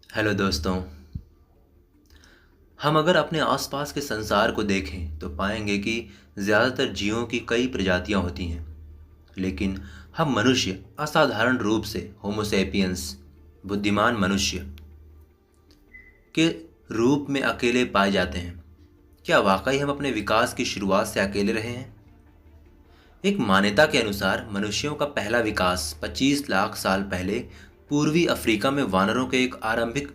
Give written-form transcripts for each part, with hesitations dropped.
Hello दोस्तों। हम अगर अपने आसपास के संसार को देखें तो पाएंगे कि ज़्यादातर जीवों की कई प्रजातियां होती हैं, लेकिन हम मनुष्य असाधारण रूप से होमोसेपियंस बुद्धिमान मनुष्य के रूप में अकेले पाए जाते हैं। क्या वाकई हम अपने विकास की शुरुआत से अकेले रहे हैं? एक मान्यता के अनुसार मनुष्यों का पहला विकास 25 लाख साल पहले पूर्वी अफ्रीका में वानरों के एक आरंभिक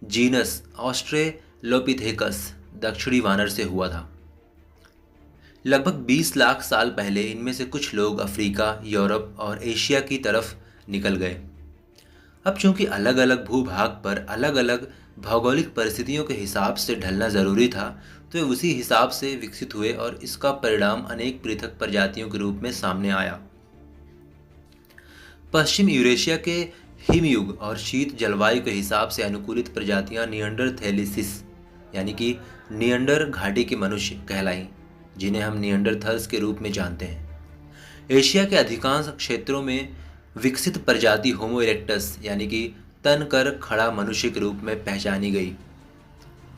जीनस ऑस्ट्रेलोपिथेकस दक्षिणी वानर से हुआ था। लगभग 20 लाख साल पहले इनमें से कुछ लोग अफ्रीका, यूरोप और एशिया की तरफ निकल गए। अब चूंकि अलग अलग भूभाग पर अलग अलग भौगोलिक परिस्थितियों के हिसाब से ढलना जरूरी था, तो वे उसी हिसाब से विकसित हुए और इसका परिणाम अनेक पृथक प्रजातियों के रूप में सामने आया। पश्चिम यूरेशिया के हिमयुग और शीत जलवायु के हिसाब से अनुकूलित प्रजातियां निएंडरथैलिसिस यानी कि निएंडर घाटी के मनुष्य कहलाई, जिन्हें हम निएंडरथल्स के रूप में जानते हैं। एशिया के अधिकांश क्षेत्रों में विकसित प्रजाति होमो इरेक्टस यानी कि तन कर खड़ा मनुष्य के रूप में पहचानी गई।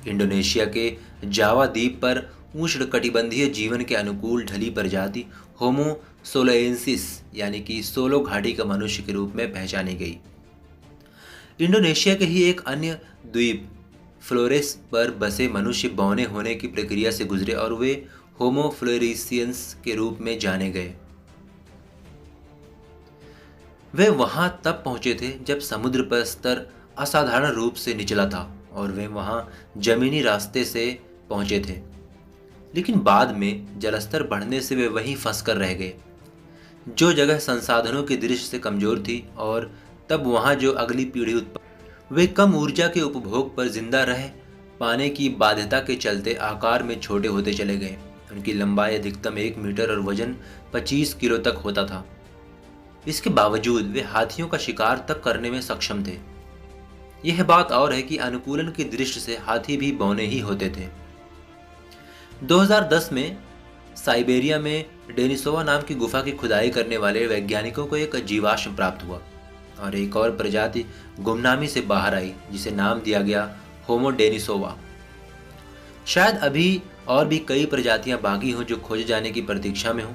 इंडोनेशिया के जावा द्वीप पर उष्णकटिबंधीय जीवन के अनुकूल ढली प्रजाति होमो सोलोएंसिस यानी कि सोलो घाटी का मनुष्य के रूप में पहचानी गई। इंडोनेशिया के ही एक अन्य द्वीप फ्लोरेस पर बसे मनुष्य बौने होने की प्रक्रिया से गुजरे और वे होमो फ्लोरेसियंस के रूप में जाने गए। वे वहां तब पहुंचे थे जब समुद्र पर स्तर असाधारण रूप से निचला था और वे वहां जमीनी रास्ते से पहुंचे थे, लेकिन बाद में जलस्तर बढ़ने से वे वहीं फंस कर रह गए। जो जगह संसाधनों की दृष्टि से कमजोर थी और तब वहां जो अगली पीढ़ी उत्पन्न, वे कम ऊर्जा के उपभोग पर जिंदा रह पाने की बाध्यता के चलते आकार में छोटे होते चले गए। उनकी लंबाई अधिकतम 1 मीटर और वजन 25 किलो तक होता था। इसके बावजूद वे हाथियों का शिकार तक करने में सक्षम थे। यह बात और है कि अनुकूलन की दृष्टि से हाथी भी बौने ही होते थे। 2010 में साइबेरिया में डेनिसोवा नाम की गुफा की खुदाई करने वाले वैज्ञानिकों को एक जीवाश्म प्राप्त हुआ और एक और प्रजाति गुमनामी से बाहर आई जिसे नाम दिया गया होमो डेनिसोवा। शायद अभी और भी कई प्रजातियां बाकी हों जो खोजे जाने की प्रतीक्षा में हों।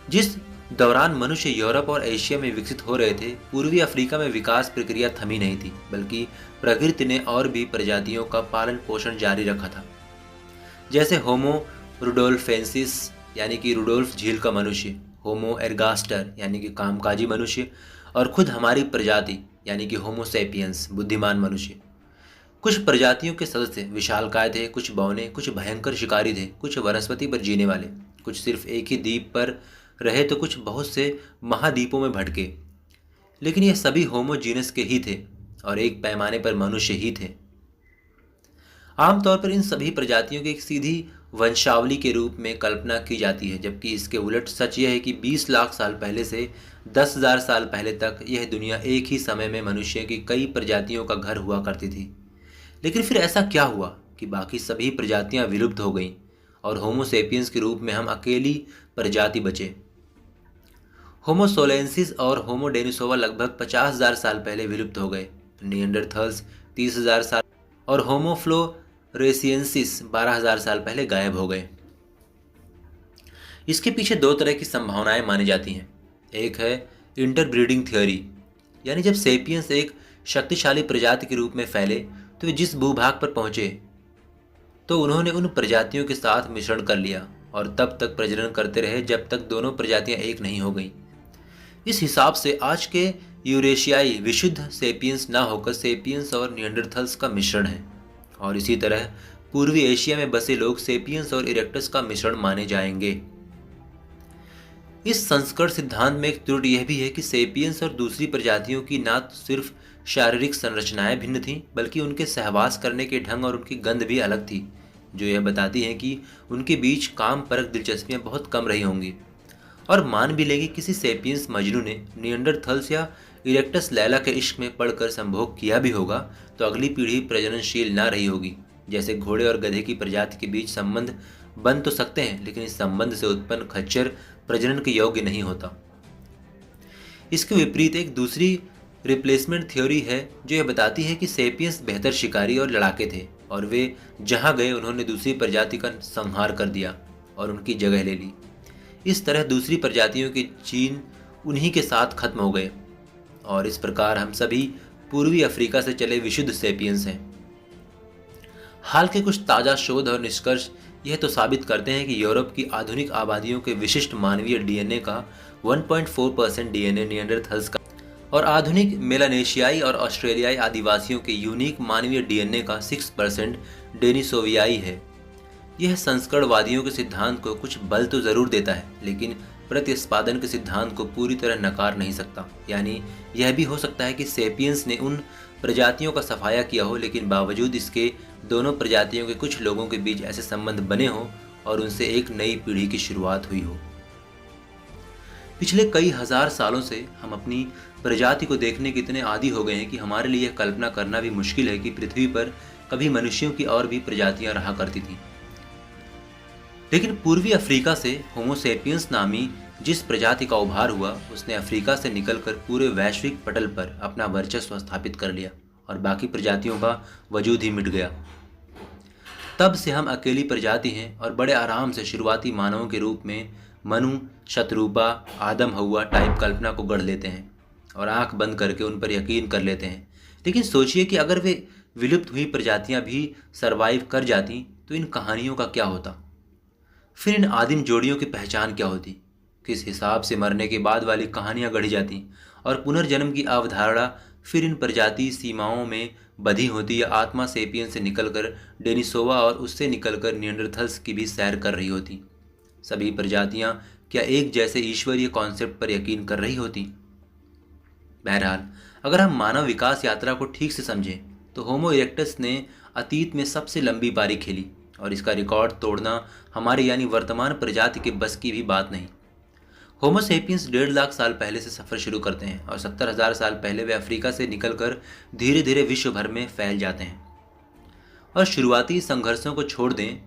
जिस दौरान मनुष्य यूरोप और एशिया में विकसित हो रहे थे, पूर्वी अफ्रीका में विकास प्रक्रिया थमी नहीं थी, बल्कि प्रकृति ने और भी प्रजातियों का पालन पोषण जारी रखा था। जैसे होमो रुडोल्फेंसिस यानी कि रुडोल्फ झील का मनुष्य, होमो एर्गास्टर यानी कि कामकाजी मनुष्य, और खुद हमारी प्रजाति यानी कि होमो सेपियंस बुद्धिमान मनुष्य। कुछ प्रजातियों के सदस्य विशालकाय थे, कुछ बौने, कुछ भयंकर शिकारी थे, कुछ वनस्पति पर जीने वाले, कुछ सिर्फ एक ही द्वीप पर रहे तो कुछ बहुत से महाद्वीपों में भटके। लेकिन ये सभी होमो जीनस के ही थे और एक पैमाने पर मनुष्य ही थे। आमतौर पर इन सभी प्रजातियों की एक सीधी वंशावली के रूप में कल्पना की जाती है, जबकि इसके उलट सच यह है कि 20 लाख साल पहले से 10,000 साल पहले तक यह दुनिया एक ही समय में मनुष्य की कई प्रजातियों का घर हुआ करती थी। लेकिन फिर ऐसा क्या हुआ कि बाकी सभी प्रजातियां विलुप्त हो गईं और होमो सेपियंस के रूप में हम अकेली प्रजाति बचे। होमो सोलेंसिस और होमो डेनिसोवा लगभग 50,000 साल पहले विलुप्त हो गए। निएंडरथल्स 30,000 साल और होमो फ्लोरेसियंसिस 12,000 साल पहले गायब हो गए। इसके पीछे दो तरह की संभावनाएं मानी जाती हैं। एक है इंटरब्रीडिंग थ्योरी, यानी जब सेपियंस एक शक्तिशाली प्रजाति के रूप में फैले तो वे जिस भूभाग पर पहुंचे तो उन्होंने उन प्रजातियों के साथ मिश्रण कर लिया और तब तक प्रजनन करते रहे जब तक दोनों प्रजातियां एक नहीं हो गईं। इस हिसाब से आज के यूरेशियाई विशुद्ध सेपियंस ना होकर सेपियंस और निएंडरथल्स का मिश्रण है, और इसी तरह पूर्वी एशिया में बसे लोग सेपियंस और इरेक्टस का मिश्रण माने जाएंगे। इस संस्करण सिद्धांत में एक त्रुटि यह भी है कि सेपियंस और दूसरी प्रजातियों की ना सिर्फ शारीरिक संरचनाएं भिन्न थीं, बल्कि उनके सहवास करने के ढंग और उनकी गंध भी अलग थी, जो यह बताती हैं कि उनके बीच काम परक दिलचस्पियां बहुत कम रही होंगी। और मान भी लेगी किसी सेपियंस मजनू ने निएंडरथल्स या इरेक्टस लैला के इश्क में पड़कर संभोग किया भी होगा तो अगली पीढ़ी प्रजननशील ना रही होगी। जैसे घोड़े और गधे की प्रजाति के बीच संबंध बन तो सकते हैं, लेकिन इस संबंध से उत्पन्न खच्चर प्रजनन के योग्य नहीं होता। इसके विपरीत एक दूसरी रिप्लेसमेंट थ्योरी है जो यह बताती है कि सेपियंस बेहतर शिकारी और लड़ाके थे और वे जहां गए उन्होंने दूसरी प्रजाति का संहार कर दिया और उनकी जगह ले ली। इस तरह दूसरी प्रजातियों के जीन उन्हीं के साथ खत्म हो गए और इस प्रकार हम सभी पूर्वी अफ्रीका से चले विशुद्ध सेपियंस हैं। हाल के कुछ ताज़ा शोध और निष्कर्ष यह तो साबित करते हैं कि यूरोप की आधुनिक आबादियों के विशिष्ट मानवीय डीएनए का 1.4% डीएनए निएंडरथाल्स का और आधुनिक मेलानेशियाई और ऑस्ट्रेलियाई आदिवासियों के यूनिक मानवीय डीएनए का 6% डेनिसोवियाई है। यह संस्करणवादियों के सिद्धांत को कुछ बल तो जरूर देता है, लेकिन प्रतिस्पादन के सिद्धांत को पूरी तरह नकार नहीं सकता। यानी यह भी हो सकता है कि सेपियंस ने उन प्रजातियों का सफाया किया हो, लेकिन बावजूद इसके दोनों प्रजातियों के कुछ लोगों के बीच ऐसे संबंध बने हों और उनसे एक नई पीढ़ी की शुरुआत हुई हो। पिछले कई हजार सालों से हम अपनी प्रजाति को देखने के इतने आदी हो गए हैं कि हमारे लिए कल्पना करना भी मुश्किल है कि पृथ्वी पर कभी मनुष्यों की और भी प्रजातियां रहा करती थीं। लेकिन पूर्वी अफ्रीका से होमोसेपियंस नामी जिस प्रजाति का उभार हुआ, उसने अफ्रीका से निकलकर पूरे वैश्विक पटल पर अपना वर्चस्व स्थापित कर लिया और बाकी प्रजातियों का वजूद ही मिट गया। तब से हम अकेली प्रजाति हैं और बड़े आराम से शुरुआती मानवों के रूप में मनु, शत्रुपा, आदम हवा टाइप कल्पना को गढ़ लेते हैं और आंख बंद करके उन पर यकीन कर लेते हैं। लेकिन सोचिए कि अगर वे विलुप्त हुई प्रजातियां भी सरवाइव कर जाती तो इन कहानियों का क्या होता? फिर इन आदिम जोड़ियों की पहचान क्या होती? किस हिसाब से मरने के बाद वाली कहानियां गढ़ी जाती और पुनर्जन्म की अवधारणा फिर इन प्रजाति सीमाओं में बधी होती या आत्मा सेपियन से निकलकर डेनिसोवा और उससे निकलकर निएंडरथल्स की भी सैर कर रही होती? सभी प्रजातियां क्या एक जैसे ईश्वरीय कॉन्सेप्ट पर यकीन कर रही होती? बहरहाल, अगर हम मानव विकास यात्रा को ठीक से समझें तो होमो इरेक्टस ने अतीत में सबसे लंबी पारी खेली और इसका रिकॉर्ड तोड़ना हमारे यानी वर्तमान प्रजाति के बस की भी बात नहीं। होमोसेपियंस 1.5 लाख साल पहले से सफ़र शुरू करते हैं और 70,000 साल पहले वे अफ्रीका से निकलकर धीरे धीरे विश्व भर में फैल जाते हैं। और शुरुआती संघर्षों को छोड़ दें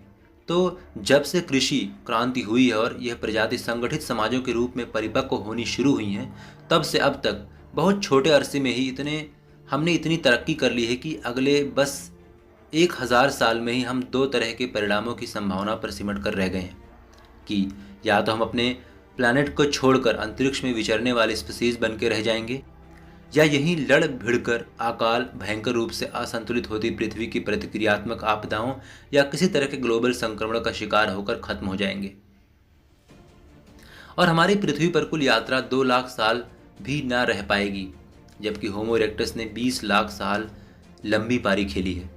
तो जब से कृषि क्रांति हुई है और यह प्रजाति संगठित समाजों के रूप में परिपक्व होनी शुरू हुई हैं, तब से अब तक बहुत छोटे अरसे में ही हमने इतनी तरक्की कर ली है कि अगले बस 1000 साल में ही हम 2 तरह के परिणामों की संभावना पर सिमट कर रह गए हैं कि या तो हम अपने प्लैनेट को छोड़कर अंतरिक्ष में विचरने वाले स्पीसीज बन के रह जाएंगे, या यहीं लड़ भिड़कर अकाल भयंकर रूप से असंतुलित होती पृथ्वी की प्रतिक्रियात्मक आपदाओं या किसी तरह के ग्लोबल संक्रमण का शिकार होकर खत्म हो जाएंगे। और हमारी पृथ्वी पर कुल यात्रा 2 लाख साल भी ना रह पाएगी, जबकि होमो इरेक्टस ने 20 लाख साल लंबी पारी खेली है।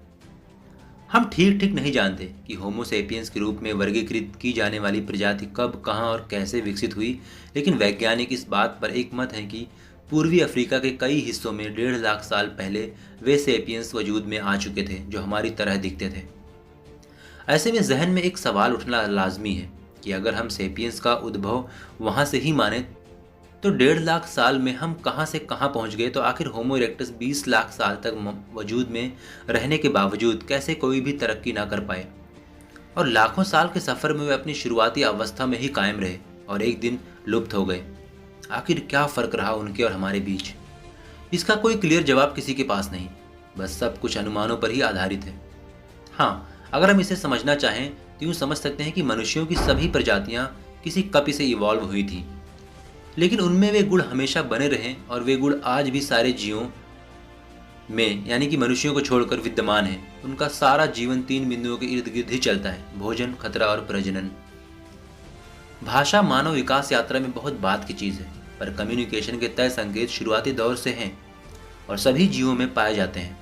हम ठीक नहीं जानते कि होमो सेपियंस के रूप में वर्गीकृत की जाने वाली प्रजाति कब, कहां और कैसे विकसित हुई, लेकिन वैज्ञानिक इस बात पर एकमत हैं कि पूर्वी अफ्रीका के कई हिस्सों में 1.5 लाख साल पहले वे सेपियंस वजूद में आ चुके थे जो हमारी तरह दिखते थे। ऐसे में जहन में एक सवाल उठना लाजमी है कि अगर हम सेपियंस का उद्भव वहां से ही माने तो 1.5 लाख साल में हम कहां से कहां पहुंच गए, तो आखिर होमो इरेक्टस 20 लाख साल तक वजूद में रहने के बावजूद कैसे कोई भी तरक्की ना कर पाए और लाखों साल के सफ़र में वे अपनी शुरुआती अवस्था में ही कायम रहे और एक दिन लुप्त हो गए। आखिर क्या फ़र्क रहा उनके और हमारे बीच? इसका कोई क्लियर जवाब किसी के पास नहीं, बस सब कुछ अनुमानों पर ही आधारित है। हाँ, अगर हम इसे समझना चाहें तो यूँ समझ सकते हैं कि मनुष्यों की सभी प्रजातियाँ किसी कपि से इवॉल्व हुई थी, लेकिन उनमें वे गुण हमेशा बने रहें और वे गुण आज भी सारे जीवों में यानी कि मनुष्यों को छोड़कर विद्यमान है। उनका सारा जीवन 3 बिंदुओं के इर्द गिर्द ही चलता है: भोजन, खतरा और प्रजनन। भाषा मानव विकास यात्रा में बहुत बात की चीज़ है, पर कम्युनिकेशन के तय संकेत शुरुआती दौर से हैं और सभी जीवों में पाए जाते हैं।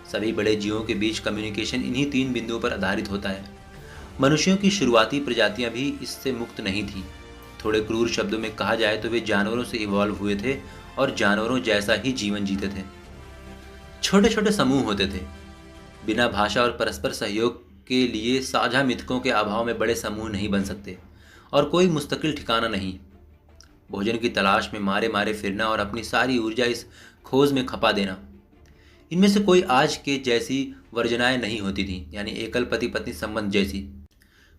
सभी बड़े जीवों के बीच कम्युनिकेशन इन्हीं 3 बिंदुओं पर आधारित होता है। मनुष्यों की शुरुआती प्रजातियां भी इससे मुक्त नहीं थीं। थोड़े क्रूर शब्दों में कहा जाए तो वे जानवरों से इवॉल्व हुए थे और जानवरों जैसा ही जीवन जीते थे। छोटे छोटे समूह होते थे। बिना भाषा और परस्पर सहयोग के लिए साझा मिथकों के अभाव में बड़े समूह नहीं बन सकते और कोई मुस्तकिल ठिकाना नहीं। भोजन की तलाश में मारे मारे फिरना और अपनी सारी ऊर्जा इस खोज में खपा देना, इनमें से कोई आज के जैसी वर्जनाएं नहीं होती थी, यानी एकल पति पत्नी संबंध जैसी।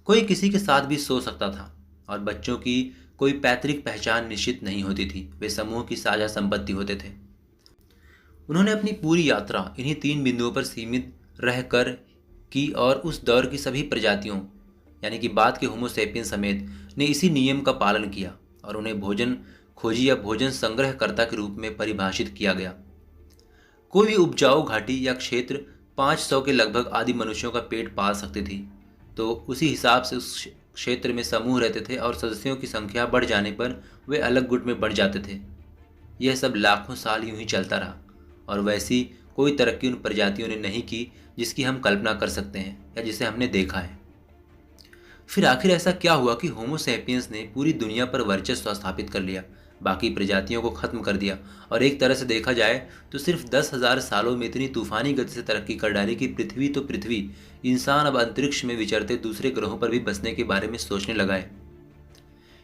कोई किसी के साथ भी सो सकता था और बच्चों की कोई पैतृक पहचान निश्चित नहीं होती थी। वे समूह की साझा संपत्ति होते थे। उन्होंने अपनी पूरी यात्रा इन्हीं 3 बिंदुओं पर सीमित रहकर की और उस दौर की सभी प्रजातियों यानी कि बाद के होमो सेपियंस समेत ने इसी नियम का पालन किया और उन्हें भोजन खोजी या भोजन संग्रहकर्ता के रूप में परिभाषित किया गया। कोई भी उपजाऊ घाटी या क्षेत्र 500 के लगभग आदि मनुष्यों का पेट पाल सकती थी, तो उसी हिसाब से उस क्षेत्र में समूह रहते थे और सदस्यों की संख्या बढ़ जाने पर वे अलग गुट में बढ़ जाते थे। यह सब लाखों साल यूं ही चलता रहा और वैसी कोई तरक्की उन प्रजातियों ने नहीं की जिसकी हम कल्पना कर सकते हैं या जिसे हमने देखा है। फिर आखिर ऐसा क्या हुआ कि होमो सेपियंस ने पूरी दुनिया पर वर्चस्व स्थापित कर लिया, बाकी प्रजातियों को खत्म कर दिया और एक तरह से देखा जाए तो सिर्फ 10,000 सालों में इतनी तूफानी गति से तरक्की कर डाली कि पृथ्वी तो पृथ्वी, इंसान अब अंतरिक्ष में विचरते दूसरे ग्रहों पर भी बसने के बारे में सोचने लगा है।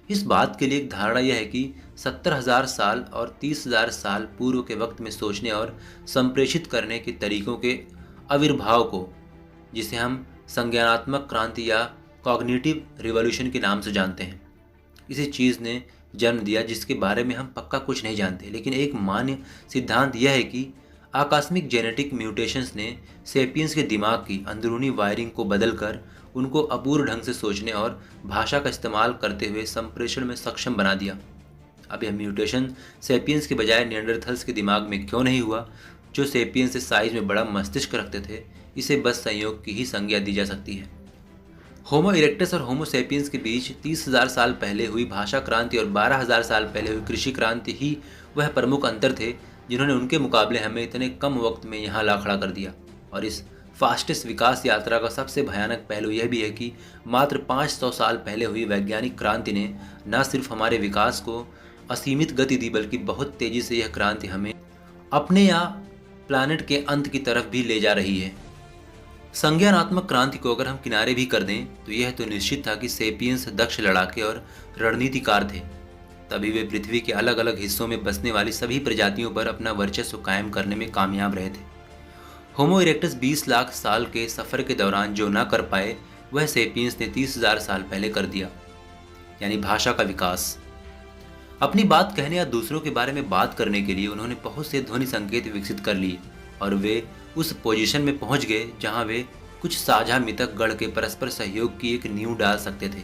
इस बात के लिए एक धारणा यह है कि 70,000 साल और 30,000 साल पूर्व के वक्त में सोचने और संप्रेषित करने के तरीकों के आविर्भाव को, जिसे हम संज्ञानात्मक क्रांति या कॉग्निटिव रिवॉल्यूशन के नाम से जानते हैं, इसी चीज़ ने जन्म दिया जिसके बारे में हम पक्का कुछ नहीं जानते। लेकिन एक मान्य सिद्धांत यह है कि आकस्मिक जेनेटिक म्यूटेशंस ने सेपियंस के दिमाग की अंदरूनी वायरिंग को बदलकर उनको अपूर्व ढंग से सोचने और भाषा का इस्तेमाल करते हुए संप्रेषण में सक्षम बना दिया। अब यह म्यूटेशन सेपियंस के बजाय निएंडरथल्स के दिमाग में क्यों नहीं हुआ, जो सेपियंस से साइज में बड़ा मस्तिष्क रखते थे, इसे बस संयोग की ही संज्ञा दी जा सकती है। होमो इरेक्टस और होमो सेपियंस के बीच 30,000 साल पहले हुई भाषा क्रांति और 12,000 साल पहले हुई कृषि क्रांति ही वह प्रमुख अंतर थे जिन्होंने उनके मुकाबले हमें इतने कम वक्त में यहाँ ला खड़ा कर दिया। और इस फास्टेस्ट विकास यात्रा का सबसे भयानक पहलू यह भी है कि मात्र 500 साल पहले हुई वैज्ञानिक क्रांति ने न सिर्फ हमारे विकास को असीमित गति दी, बल्कि बहुत तेजी से यह क्रांति हमें अपने या प्लानट के अंत की तरफ भी ले जा रही है। संज्ञानात्मक क्रांति को अगर हम किनारे भी कर दें तो यह तो निश्चित था कि सेपियंस दक्ष लड़ाके और रणनीतिकार थे, तभी वे पृथ्वी के अलग अलग हिस्सों में बसने वाली सभी प्रजातियों पर अपना वर्चस्व कायम करने में कामयाब रहे थे। होमो इरेक्टस 20 लाख साल के सफ़र के दौरान जो ना कर पाए वह सेपियंस ने 30,000 साल पहले कर दिया, यानी भाषा का विकास। अपनी बात कहने या दूसरों के बारे में बात करने के लिए उन्होंने बहुत से ध्वनि संकेत विकसित कर लिए और वे उस पोजीशन में पहुंच गए जहां वे कुछ साझा मिथक गढ़ के परस्पर सहयोग की एक नींव डाल सकते थे।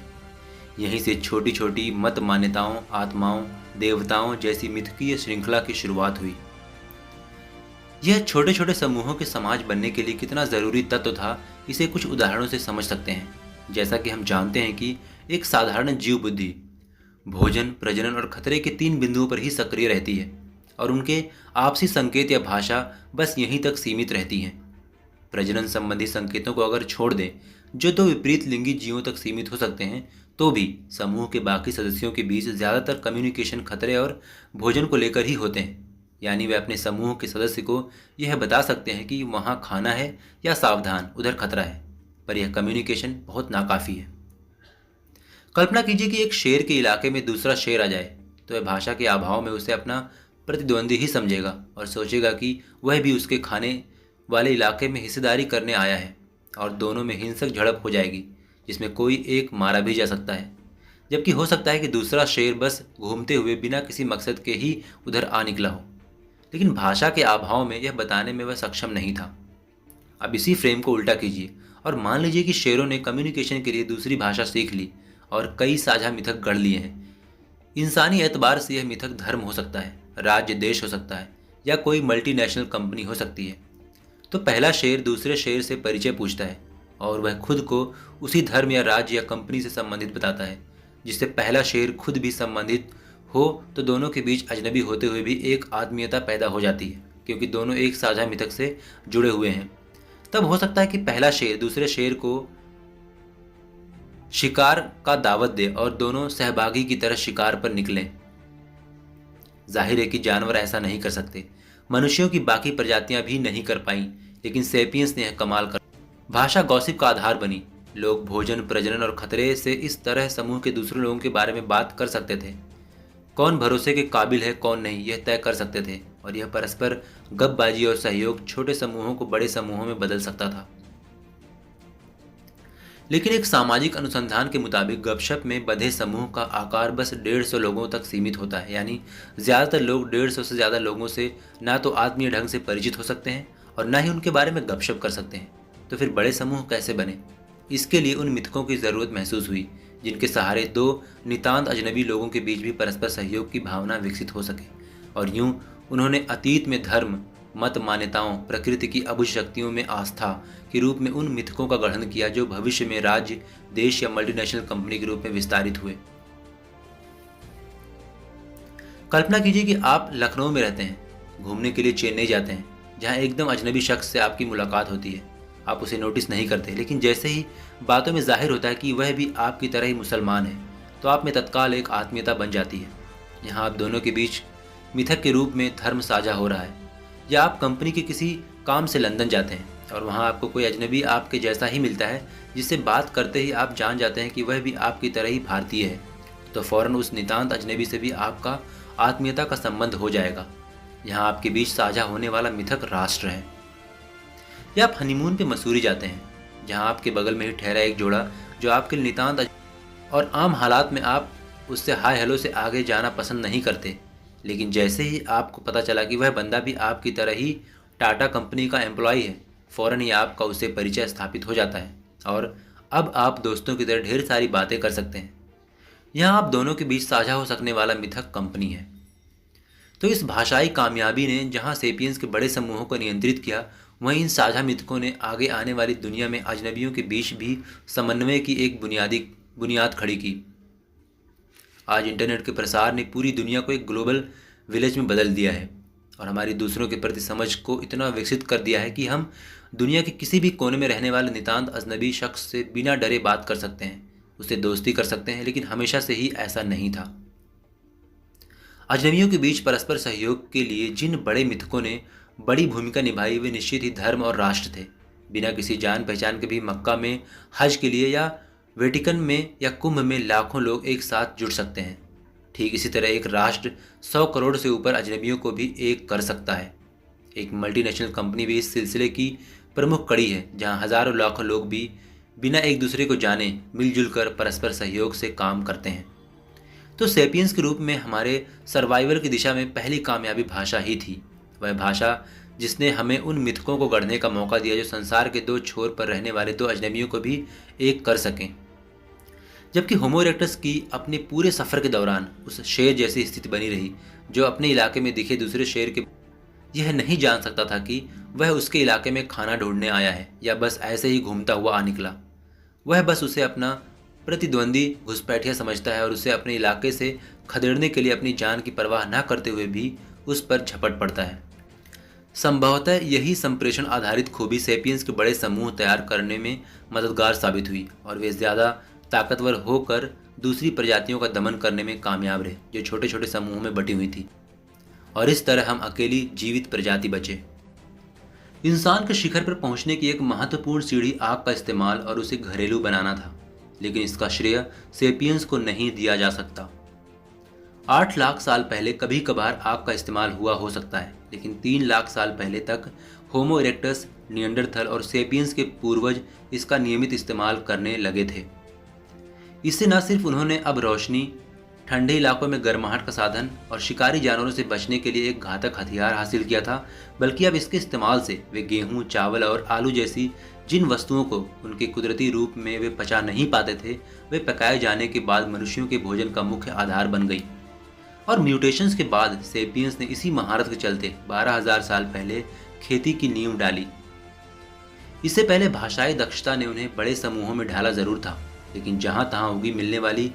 यहीं से छोटी छोटी मत मान्यताओं, आत्माओं, देवताओं जैसी मिथकीय श्रृंखला की शुरुआत हुई। यह छोटे छोटे समूहों के समाज बनने के लिए कितना जरूरी तत्व था, इसे कुछ उदाहरणों से समझ सकते हैं। जैसा कि हम जानते हैं कि एक साधारण जीव बुद्धि भोजन, प्रजनन और खतरे के 3 बिंदुओं पर ही सक्रिय रहती है और उनके आपसी संकेत या भाषा बस यहीं तक सीमित रहती हैं। प्रजनन संबंधी संकेतों को अगर छोड़ दें, जो 2 विपरीत लिंगी जीवों तक सीमित हो सकते हैं, तो भी समूह के बाकी सदस्यों के बीच ज़्यादातर कम्युनिकेशन खतरे और भोजन को लेकर ही होते हैं। यानी वे अपने समूह के सदस्य को यह बता सकते हैं कि वहाँ खाना है या सावधान, उधर खतरा है, पर यह कम्युनिकेशन बहुत नाकाफ़ी है। कल्पना कीजिए कि एक शेर के इलाके में दूसरा शेर आ जाए, तो वह भाषा के अभाव में उसे अपना प्रतिद्वंदी ही समझेगा और सोचेगा कि वह भी उसके खाने वाले इलाके में हिस्सेदारी करने आया है और दोनों में हिंसक झड़प हो जाएगी जिसमें कोई एक मारा भी जा सकता है, जबकि हो सकता है कि दूसरा शेर बस घूमते हुए बिना किसी मकसद के ही उधर आ निकला हो, लेकिन भाषा के अभाव में यह बताने में वह सक्षम नहीं था। अब इसी फ्रेम को उल्टा कीजिए और मान लीजिए कि शेरों ने कम्युनिकेशन के लिए दूसरी भाषा सीख ली और कई साझा मिथक गढ़ लिए हैं। इंसानी एतबार से यह मिथक धर्म हो सकता है, राज्य देश हो सकता है या कोई मल्टीनेशनल कंपनी हो सकती है। तो पहला शेर दूसरे शेर से परिचय पूछता है और वह खुद को उसी धर्म या राज्य या कंपनी से संबंधित बताता है जिससे पहला शेर खुद भी संबंधित हो, तो दोनों के बीच अजनबी होते हुए भी एक आत्मीयता पैदा हो जाती है क्योंकि दोनों एक साझा मिथक से जुड़े हुए हैं। तब हो सकता है कि पहला शेर दूसरे शेर को शिकार का दावत दे और दोनों सहभागी की तरह शिकार पर निकलें। जाहिर है कि जानवर ऐसा नहीं कर सकते, मनुष्यों की बाकी प्रजातियां भी नहीं कर पाईं, लेकिन सेपियंस ने यह कमाल कर। भाषा गॉसिप का आधार बनी। लोग भोजन, प्रजनन और खतरे से इस तरह समूह के दूसरे लोगों के बारे में बात कर सकते थे। कौन भरोसे के काबिल है कौन नहीं, यह तय कर सकते थे और यह परस्पर गपबाजी और सहयोग छोटे समूहों को बड़े समूहों में बदल सकता था। लेकिन एक सामाजिक अनुसंधान के मुताबिक गपशप में बधे समूह का आकार बस 150 लोगों तक सीमित होता है। यानी ज़्यादातर लोग 150 से ज़्यादा लोगों से ना तो आत्मीय ढंग से परिचित हो सकते हैं और ना ही उनके बारे में गपशप कर सकते हैं। तो फिर बड़े समूह कैसे बने? इसके लिए उन मिथकों की ज़रूरत महसूस हुई जिनके सहारे दो नितांत अजनबी लोगों के बीच भी परस्पर सहयोग की भावना विकसित हो सके। और यूं उन्होंने अतीत में धर्म, मत, मान्यताओं, प्रकृति की अबुझ शक्तियों में आस्था के रूप में उन मिथकों का गठन किया जो भविष्य में राज्य, देश या मल्टीनेशनल कंपनी के रूप में विस्तारित हुए। कल्पना कीजिए कि आप लखनऊ में रहते हैं, घूमने के लिए चेन्नई जाते हैं, जहां एकदम अजनबी शख्स से आपकी मुलाकात होती है। आप उसे नोटिस नहीं करते, लेकिन जैसे ही बातों में जाहिर होता है कि वह भी आपकी तरह ही मुसलमान है, तो आप में तत्काल एक आत्मीयता बन जाती है। यहाँ आप दोनों के बीच मिथक के रूप में धर्म साझा हो रहा है। या आप कंपनी के किसी काम से लंदन जाते हैं और वहाँ आपको कोई अजनबी आपके जैसा ही मिलता है, जिससे बात करते ही आप जान जाते हैं कि वह भी आपकी तरह ही भारतीय है। तो फ़ौरन उस नितांत अजनबी से भी आपका आत्मीयता का संबंध हो जाएगा। यहाँ आपके बीच साझा होने वाला मिथक राष्ट्र है। या आप हनीमून पे मसूरी जाते हैं, जहाँ आपके बगल में ही ठहरा एक जोड़ा जो आपके लिए नितांत और आम हालात में आप उससे हाय हेलो से आगे जाना पसंद नहीं करते, लेकिन जैसे ही आपको पता चला कि वह बंदा भी आपकी तरह ही टाटा कंपनी का एम्प्लॉय है, फ़ौरन ही आपका उससे परिचय स्थापित हो जाता है और अब आप दोस्तों की तरह ढेर सारी बातें कर सकते हैं। यहाँ आप दोनों के बीच साझा हो सकने वाला मिथक कंपनी है। तो इस भाषाई कामयाबी ने जहाँ सेपियंस के बड़े समूहों को नियंत्रित किया, वहीं इन साझा मिथकों ने आगे आने वाली दुनिया में अजनबियों के बीच भी समन्वय की एक बुनियाद खड़ी की। आज इंटरनेट के प्रसार ने पूरी दुनिया को एक ग्लोबल विलेज में बदल दिया है और हमारी दूसरों के प्रति समझ को इतना विकसित कर दिया है कि हम दुनिया के किसी भी कोने में रहने वाले नितांत अजनबी शख्स से बिना डरे बात कर सकते हैं, उससे दोस्ती कर सकते हैं। लेकिन हमेशा से ही ऐसा नहीं था। अजनबियों के बीच परस्पर सहयोग के लिए जिन बड़े मिथकों ने बड़ी भूमिका निभाई, वे निश्चित ही धर्म और राष्ट्र थे। बिना किसी जान पहचान के भी मक्का में हज के लिए या वेटिकन में या कुंभ में लाखों लोग एक साथ जुड़ सकते हैं। ठीक इसी तरह एक राष्ट्र 100 करोड़ से ऊपर अजनबियों को भी एक कर सकता है। एक मल्टीनेशनल कंपनी भी इस सिलसिले की प्रमुख कड़ी है, जहां हजारों लाखों लोग भी बिना एक दूसरे को जाने मिलजुल कर परस्पर सहयोग से काम करते हैं। तो सेपियंस के रूप में हमारे सर्वाइवल की दिशा में पहली कामयाबी भाषा ही थी। वह भाषा जिसने हमें उन मिथकों को गढ़ने का मौका दिया जो संसार के दो छोर पर रहने वाले दो अजनबियों को भी एक कर सकें। जबकि होमो इरेक्टस की अपने पूरे सफ़र के दौरान उस शेर जैसी स्थिति बनी रही जो अपने इलाके में दिखे दूसरे शेर के यह नहीं जान सकता था कि वह उसके इलाके में खाना ढूंढने आया है या बस ऐसे ही घूमता हुआ आ निकला। वह बस उसे अपना प्रतिद्वंदी घुसपैठिया समझता है और उसे अपने इलाके से खदेड़ने के लिए अपनी जान की परवाह न करते हुए भी उस पर झपट पड़ता है। संभवतः यही संप्रेषण आधारित खूबी सेपियंस के बड़े समूह तैयार करने में मददगार साबित हुई और वे ज़्यादा ताकतवर होकर दूसरी प्रजातियों का दमन करने में कामयाब रहे जो छोटे छोटे समूहों में बटी हुई थी, और इस तरह हम अकेली जीवित प्रजाति बचे। इंसान के शिखर पर पहुंचने की एक महत्वपूर्ण सीढ़ी आग का इस्तेमाल और उसे घरेलू बनाना था, लेकिन इसका श्रेय सेपियंस को नहीं दिया जा सकता। 8 लाख साल पहले कभी कभार आग का इस्तेमाल हुआ हो सकता है, लेकिन 3 लाख साल पहले तक होमो इरेक्टस, निएंडरथल और सेपियंस के पूर्वज इसका नियमित इस्तेमाल करने लगे थे। इससे न सिर्फ उन्होंने अब रोशनी, ठंडे इलाकों में गर्माहट का साधन और शिकारी जानवरों से बचने के लिए एक घातक हथियार हासिल किया था, बल्कि अब इसके इस्तेमाल से वे गेहूं, चावल और आलू जैसी जिन वस्तुओं को उनके कुदरती रूप में वे पचा नहीं पाते थे, वे पकाए जाने के बाद मनुष्यों के भोजन का मुख्य आधार बन गई। और म्यूटेशंस के बाद सेपियंस ने इसी महारत के चलते 12,000 साल पहले खेती की नींव डाली। इससे पहले भाषाई दक्षता ने उन्हें बड़े समूहों में ढाला जरूर था, लेकिन जहाँ तहाँ उगी मिलने वाली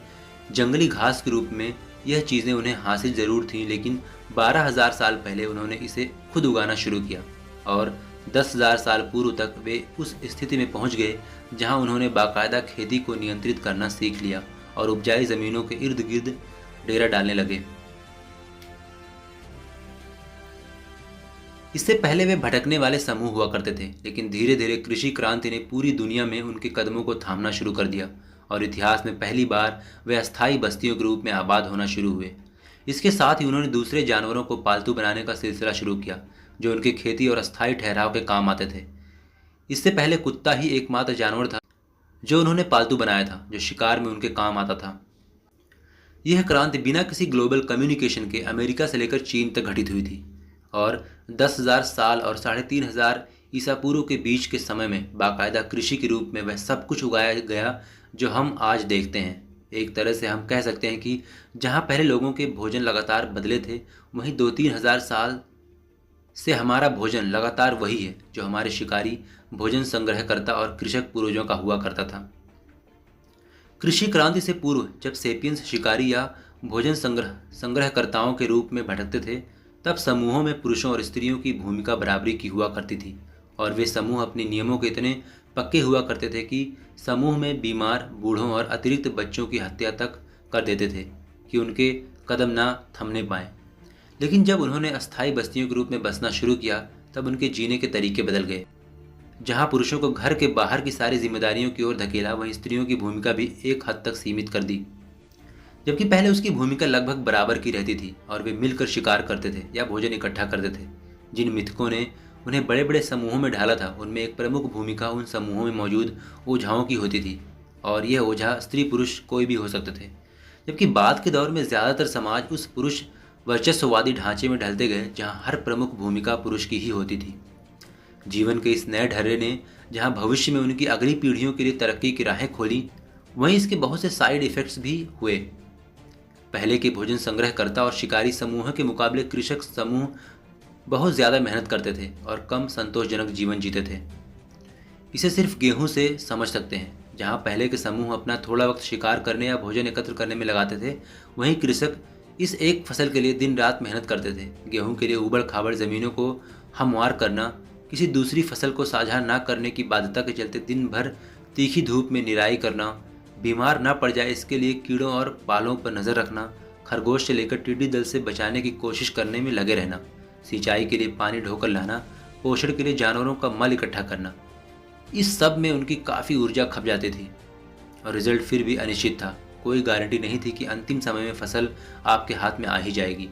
जंगली घास के रूप में यह चीज़ें उन्हें हासिल ज़रूर थीं, लेकिन 12,000 साल पहले उन्होंने इसे खुद उगाना शुरू किया और 10,000 साल पूर्व तक वे उस स्थिति में पहुंच गए जहां उन्होंने बाकायदा खेती को नियंत्रित करना सीख लिया और उपजाई ज़मीनों के इर्द गिर्द डेरा डालने लगे। इससे पहले वे भटकने वाले समूह हुआ करते थे, लेकिन धीरे धीरे कृषि क्रांति ने पूरी दुनिया में उनके कदमों को थामना शुरू कर दिया और इतिहास में पहली बार वे अस्थायी बस्तियों के रूप में आबाद होना शुरू हुए। इसके साथ ही उन्होंने दूसरे जानवरों को पालतू बनाने का सिलसिला शुरू किया जो उनके खेती और अस्थायी ठहराव के काम आते थे। इससे पहले कुत्ता ही एकमात्र जानवर था जो उन्होंने पालतू बनाया था, जो शिकार में उनके काम आता था। यह क्रांति बिना किसी ग्लोबल कम्युनिकेशन के अमेरिका से लेकर चीन तक घटित हुई थी और 10,000 साल और 3,500 ईसा पूर्व के बीच के समय में बाकायदा कृषि के रूप में वह सब कुछ उगाया गया जो हम आज देखते हैं। एक तरह से हम कह सकते हैं कि जहाँ पहले लोगों के भोजन लगातार बदले थे, वहीं 2-3 हज़ार साल से हमारा भोजन लगातार वही है जो हमारे शिकारी, भोजन संग्रहकर्ता और कृषक पूर्वजों का हुआ करता था। कृषि क्रांति से पूर्व जब सेपियंस शिकारी या भोजन संग्रहकर्ताओं के रूप में भटकते थे, तब समूहों में पुरुषों और स्त्रियों की भूमिका बराबरी की हुआ करती थी और वे समूह अपने नियमों के इतने पक्के हुआ करते थे कि समूह में बीमार, बूढ़ों और अतिरिक्त बच्चों की हत्या तक कर देते थे कि उनके कदम ना थमने पाए। लेकिन जब उन्होंने अस्थायी बस्तियों के रूप में बसना शुरू किया, तब उनके जीने के तरीके बदल गए। जहां पुरुषों को घर के बाहर की सारी जिम्मेदारियों की ओर धकेला, वहीं स्त्रियों की भूमिका भी एक हद तक सीमित कर दी। जबकि पहले उसकी भूमिका लगभग बराबर की रहती थी और वे मिलकर शिकार करते थे या भोजन इकट्ठा करते थे। जिन मिथकों ने उन्हें बड़े बड़े समूहों में ढाला था, उनमें एक प्रमुख भूमिका उन समूहों में मौजूद ओझाओं की होती थी और यह ओझा स्त्री पुरुष कोई भी हो सकते थे। जबकि बाद के दौर में ज़्यादातर समाज उस पुरुष वर्चस्ववादी ढांचे में ढलते गए जहाँ हर प्रमुख भूमिका पुरुष की ही होती थी। जीवन के इस नए ढर्रे ने जहाँ भविष्य में उनकी अगली पीढ़ियों के लिए तरक्की की राहें खोली, वहीं इसके बहुत से साइड इफ़ेक्ट्स भी हुए। पहले के भोजन संग्रहकर्ता और शिकारी समूह के मुकाबले कृषक समूह बहुत ज़्यादा मेहनत करते थे और कम संतोषजनक जीवन जीते थे। इसे सिर्फ गेहूं से समझ सकते हैं। जहां पहले के समूह अपना थोड़ा वक्त शिकार करने या भोजन एकत्र करने में लगाते थे, वहीं कृषक इस एक फसल के लिए दिन रात मेहनत करते थे। गेहूं के लिए उबड़ खाबड़ ज़मीनों को हमवार करना, किसी दूसरी फसल को साझा न करने की बाध्यता के चलते दिन भर तीखी धूप में निराई करना, बीमार न पड़ जाए इसके लिए कीड़ों और बालों पर नज़र रखना, खरगोश से लेकर टिड्डी दल से बचाने की कोशिश करने में लगे रहना, सिंचाई के लिए पानी ढोकर लाना, पोषण के लिए जानवरों का मल इकट्ठा करना, इस सब में उनकी काफ़ी ऊर्जा खप जाती थी और रिजल्ट फिर भी अनिश्चित था। कोई गारंटी नहीं थी कि अंतिम समय में फसल आपके हाथ में आ ही जाएगी।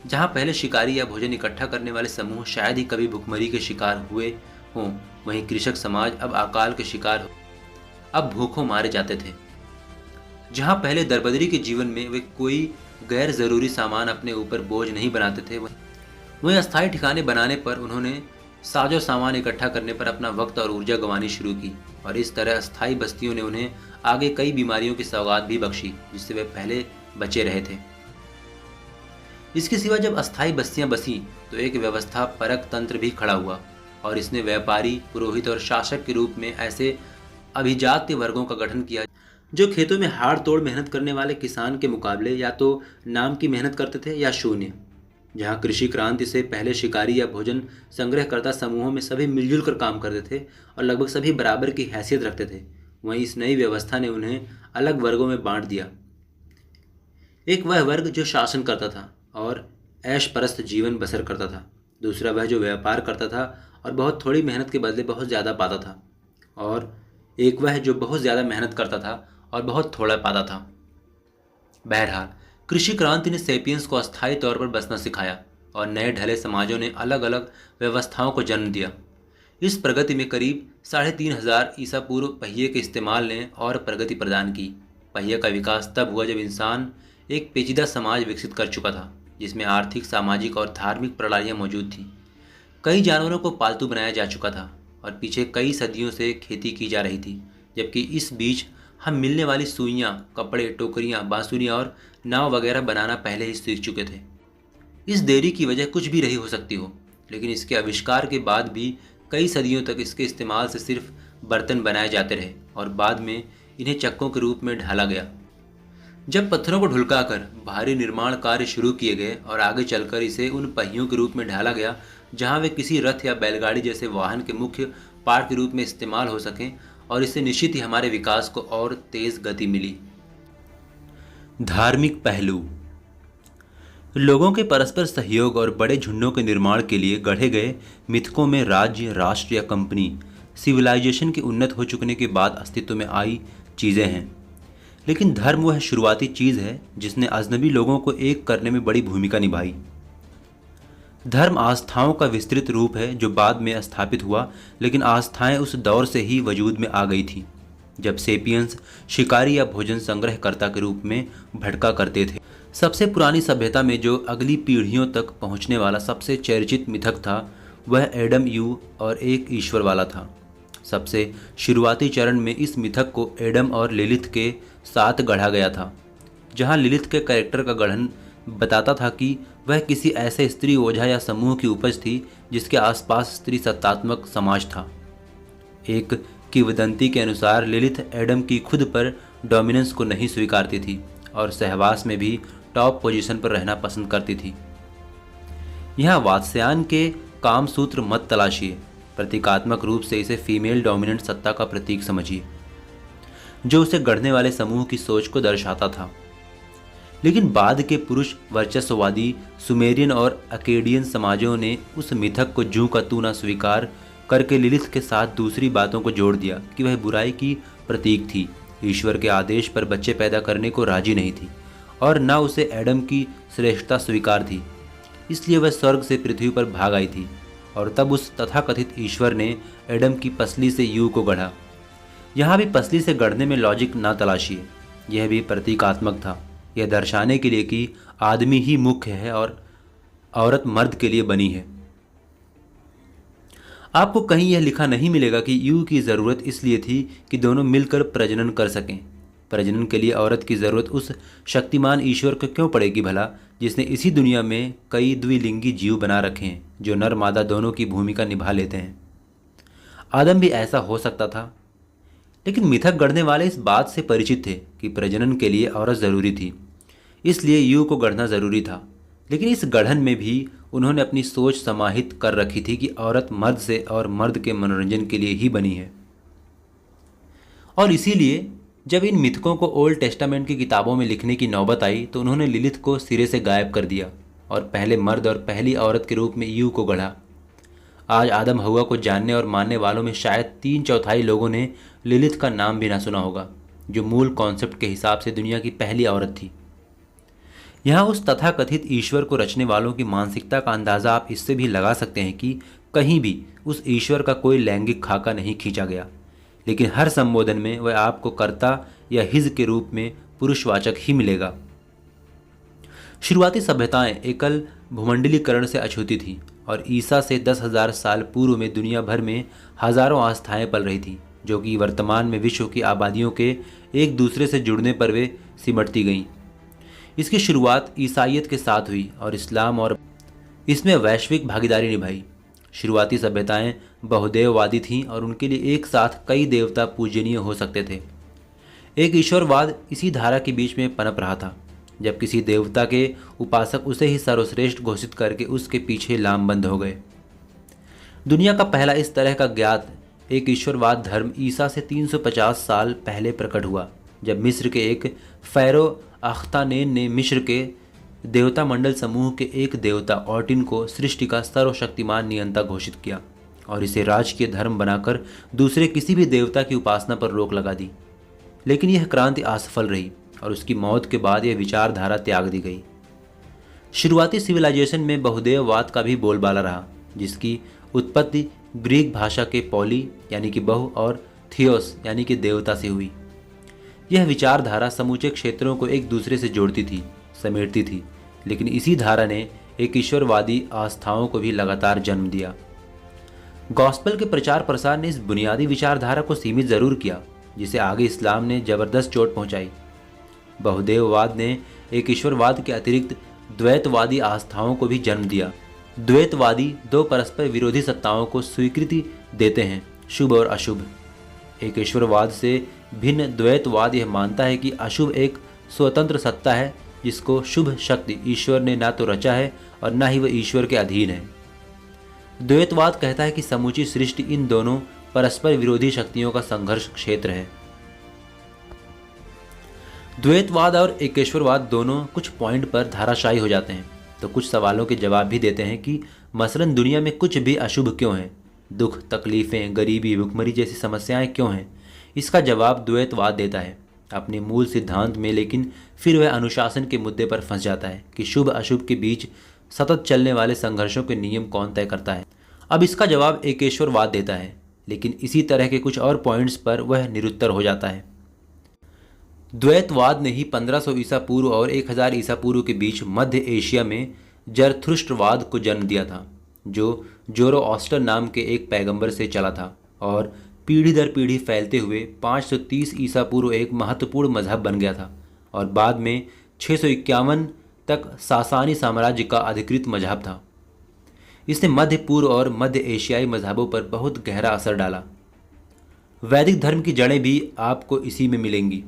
जहाँ पहले शिकारी या भोजन इकट्ठा करने वाले समूह शायद ही कभी भुखमरी के शिकार हुए हों, वहीं कृषक समाज अब अकाल के शिकार हो, अब भूखों मारे जाते थे। जहाँ पहले दरबदरी के जीवन में वे कोई गैर ज़रूरी सामान अपने ऊपर बोझ नहीं बनाते थे, वहीं अस्थायी ठिकाने बनाने पर उन्होंने साजो सामान इकट्ठा करने पर अपना वक्त और ऊर्जा गंवानी शुरू की और इस तरह अस्थायी बस्तियों ने उन्हें आगे कई बीमारियों की सौगात भी बख्शी जिससे वे पहले बचे रहे थे। इसके सिवा जब अस्थायी बस्तियां बसीं तो एक व्यवस्था परक तंत्र भी खड़ा हुआ और इसने व्यापारी, पुरोहित और शासक के रूप में ऐसे अभिजात्य वर्गों का गठन किया जो खेतों में हाड़ तोड़ मेहनत करने वाले किसान के मुकाबले या तो नाम की मेहनत करते थे या शून्य। जहाँ कृषि क्रांति से पहले शिकारी या भोजन संग्रहकर्ता समूहों में सभी मिलजुल कर काम करते थे और लगभग सभी बराबर की हैसियत रखते थे, वहीं इस नई व्यवस्था ने उन्हें अलग वर्गों में बांट दिया। एक वह वर्ग जो शासन करता था और ऐश परस्त जीवन बसर करता था, दूसरा वह जो व्यापार करता था और बहुत थोड़ी मेहनत के बदले बहुत ज़्यादा पाता था, और एक वह जो बहुत ज़्यादा मेहनत करता था और बहुत थोड़ा पाता था। बहरहाल कृषि क्रांति ने सेपियंस को अस्थायी तौर पर बसना सिखाया और नए ढले समाजों ने अलग अलग व्यवस्थाओं को जन्म दिया। इस प्रगति में करीब 3,500 ईसा पूर्व पहिए के इस्तेमाल ने और प्रगति प्रदान की। पहिए का विकास तब हुआ जब इंसान एक पेचीदा समाज विकसित कर चुका था जिसमें आर्थिक, सामाजिक और धार्मिक प्रणालियाँ मौजूद थीं। कई जानवरों को पालतू बनाया जा चुका था और पीछे कई सदियों से खेती की जा रही थी, जबकि इस बीच हम मिलने वाली सुइयाँ, कपड़े, टोकरियाँ, बांसुरियाँ और नाव वगैरह बनाना पहले ही सीख चुके थे। इस देरी की वजह कुछ भी रही हो सकती हो, लेकिन इसके आविष्कार के बाद भी कई सदियों तक इसके इस्तेमाल से सिर्फ बर्तन बनाए जाते रहे और बाद में इन्हें चक्कों के रूप में ढाला गया। जब पत्थरों को ढुलकाकर भारी निर्माण कार्य शुरू किए गए और आगे चलकर इसे उन पहियों के रूप में ढाला गया जहां वे किसी रथ या बैलगाड़ी जैसे वाहन के मुख्य पार्ट के रूप में इस्तेमाल हो सकें, और इससे निश्चित ही हमारे विकास को और तेज गति मिली। धार्मिक पहलू। लोगों के परस्पर सहयोग और बड़े झुंडों के निर्माण के लिए गढ़े गए मिथकों में राज्य, राष्ट्र या कंपनी सिविलाइजेशन के उन्नत हो चुकने के बाद अस्तित्व में आई चीज़ें हैं। लेकिन धर्म वह शुरुआती चीज़ है जिसने अजनबी लोगों को एक करने में बड़ी भूमिका निभाई। धर्म आस्थाओं का विस्तृत रूप है जो बाद में स्थापित हुआ, लेकिन आस्थाएं उस दौर से ही वजूद में आ गई थी। जब सेपियंस शिकारी या भोजन संग्रहकर्ता के रूप में भटका करते थे। सबसे पुरानी सभ्यता में जो अगली पीढ़ियों तक पहुंचने वाला सबसे चर्चित मिथक था वह एडम यू और एक ईश्वर वाला था। सबसे शुरुआती चरण में इस मिथक को एडम और लिलिथ के साथ गढ़ा गया था, जहां लिलिथ के कैरेक्टर का गठन बताता था कि वह किसी ऐसे स्त्री ओझा या समूह की उपज थी जिसके आसपास स्त्री सत्तात्मक समाज था। एक किंवदंती के अनुसार लिलिथ एडम की खुद पर डोमिनेंस को नहीं स्वीकारती थी और सहवास में भी टॉप पोजीशन पर रहना पसंद करती थी। यहाँ वात्स्यायन के काम सूत्र मत तलाशिए, प्रतीकात्मक रूप से इसे फीमेल डोमिनेंट सत्ता का प्रतीक समझिए जो उसे गढ़ने वाले समूह की सोच को दर्शाता था। लेकिन बाद के पुरुष वर्चस्ववादी सुमेरियन और अकेडियन समाजों ने उस मिथक को जूं का तू न स्वीकार करके लिलिथ के साथ दूसरी बातों को जोड़ दिया कि वह बुराई की प्रतीक थी, ईश्वर के आदेश पर बच्चे पैदा करने को राजी नहीं थी और न उसे एडम की श्रेष्ठता स्वीकार थी। इसलिए वह स्वर्ग से पृथ्वी पर भाग आई थी और तब उस तथाकथित ईश्वर ने एडम की पसली से यू को गढ़ा। यहाँ भी पसली से गढ़ने में लॉजिक ना तलाशिए, यह भी प्रतीकात्मक था, यह दर्शाने के लिए कि आदमी ही मुख्य है और औरत मर्द के लिए बनी है। आपको कहीं यह लिखा नहीं मिलेगा कि यू की ज़रूरत इसलिए थी कि दोनों मिलकर प्रजनन कर सकें। प्रजनन के लिए औरत की ज़रूरत उस शक्तिमान ईश्वर को क्यों पड़ेगी भला, जिसने इसी दुनिया में कई द्विलिंगी जीव बना रखे हैं जो नर मादा दोनों की भूमिका निभा लेते हैं। आदम भी ऐसा हो सकता था, लेकिन मिथक गढ़ने वाले इस बात से परिचित थे कि प्रजनन के लिए औरत ज़रूरी थी, इसलिए यू को गढ़ना ज़रूरी था। लेकिन इस गढ़न में भी उन्होंने अपनी सोच समाहित कर रखी थी कि औरत मर्द से और मर्द के मनोरंजन के लिए ही बनी है। और इसीलिए जब इन मिथकों को ओल्ड टेस्टामेंट की किताबों में लिखने की नौबत आई तो उन्होंने लिलिथ को सिरे से गायब कर दिया और पहले मर्द और पहली औरत के रूप में यू को गढ़ा। आज आदम हवा को जानने और मानने वालों में शायद 3/4 लोगों ने लिलिथ का नाम भी ना सुना होगा, जो मूल कॉन्सेप्ट के हिसाब से दुनिया की पहली औरत थी। यहाँ उस तथाकथित ईश्वर को रचने वालों की मानसिकता का अंदाज़ा आप इससे भी लगा सकते हैं कि कहीं भी उस ईश्वर का कोई लैंगिक खाका नहीं खींचा गया, लेकिन हर संबोधन में वह आपको कर्ता या हिज के रूप में पुरुषवाचक ही मिलेगा। शुरुआती सभ्यताएं एकल भूमंडलीकरण से अछूती थीं और ईसा से 10,000 साल पूर्व में दुनिया भर में हजारों आस्थाएं पल रही थीं, जो कि वर्तमान में विश्व की आबादियों के एक दूसरे से जुड़ने पर वे सिमटती गईं। इसकी शुरुआत ईसाइयत के साथ हुई और इस्लाम और इसमें वैश्विक भागीदारी निभाई। शुरुआती सभ्यताएं बहुदेववादी थीं और उनके लिए एक साथ कई देवता पूजनीय हो सकते थे। एक ईश्वरवाद इसी धारा के बीच में पनप रहा था, जब किसी देवता के उपासक उसे ही सर्वश्रेष्ठ घोषित करके उसके पीछे लामबंद हो गए। दुनिया का पहला इस तरह का ज्ञात एक ईश्वरवाद धर्म ईसा से 350 साल पहले प्रकट हुआ, जब मिस्र के एक फ़ैरो अख्तानेन ने मिस्र के देवता मंडल समूह के एक देवता ऑर्टिन को सृष्टि का सर्वशक्तिमान नियंता घोषित किया और इसे राजकीय धर्म बनाकर दूसरे किसी भी देवता की उपासना पर रोक लगा दी। लेकिन यह क्रांति असफल रही और उसकी मौत के बाद यह विचारधारा त्याग दी गई। शुरुआती सिविलाइजेशन में बहुदेववाद का भी बोलबाला रहा, जिसकी उत्पत्ति ग्रीक भाषा के पॉली यानी कि बहु और थियोस यानी कि देवता से हुई। यह विचारधारा समूचे क्षेत्रों को एक दूसरे से जोड़ती थी, समेटती थी, लेकिन इसी धारा ने एक ईश्वरवादी आस्थाओं को भी लगातार जन्म दिया। गॉस्पेल के प्रचार प्रसार ने इस बुनियादी विचारधारा को सीमित जरूर किया, जिसे आगे इस्लाम ने जबरदस्त चोट पहुंचाई। बहुदेववाद ने एक ईश्वरवाद के अतिरिक्त द्वैतवादी आस्थाओं को भी जन्म दिया। द्वैतवादी दो परस्पर विरोधी सत्ताओं को स्वीकृति देते हैं, शुभ और अशुभ। एक ईश्वरवाद से भिन्न द्वैतवाद यह मानता है कि अशुभ एक स्वतंत्र सत्ता है जिसको शुभ शक्ति ईश्वर ने ना तो रचा है और ना ही वह ईश्वर के अधीन है। द्वैतवाद कहता है कि समूची सृष्टि इन दोनों परस्पर विरोधी शक्तियों का संघर्ष क्षेत्र है। द्वैतवाद और एकेश्वरवाद दोनों कुछ पॉइंट पर धाराशायी हो जाते हैं, तो कुछ सवालों के जवाब भी देते हैं कि मसलन दुनिया में कुछ भी अशुभ क्यों है, दुख, तकलीफ़ें, गरीबी, भुखमरी जैसी समस्याएं क्यों हैं। इसका जवाब द्वैतवाद देता है अपने मूल सिद्धांत में, लेकिन फिर वह अनुशासन के मुद्दे पर फंस जाता है कि शुभ अशुभ के बीच सतत चलने वाले संघर्षों के नियम कौन तय करता है। अब इसका जवाब एकेश्वरवाद देता है लेकिन इसी तरह के कुछ और पॉइंट्स पर वह निरुत्तर हो जाता है। द्वैतवाद ने ही 1500 ईसा पूर्व और 1000 ईसा पूर्व के बीच मध्य एशिया में जरथुष्ट्रवाद को जन्म दिया था, जो जोरोआस्टर नाम के एक पैगंबर से चला था और पीढ़ी दर पीढ़ी फैलते हुए 530 ईसा पूर्व एक महत्वपूर्ण मजहब बन गया था और बाद में 651 तक सासानी साम्राज्य का अधिकृत मजहब था। इसने मध्य पूर्व और मध्य एशियाई मजहबों पर बहुत गहरा असर डाला। वैदिक धर्म की जड़ें भी आपको इसी में मिलेंगी।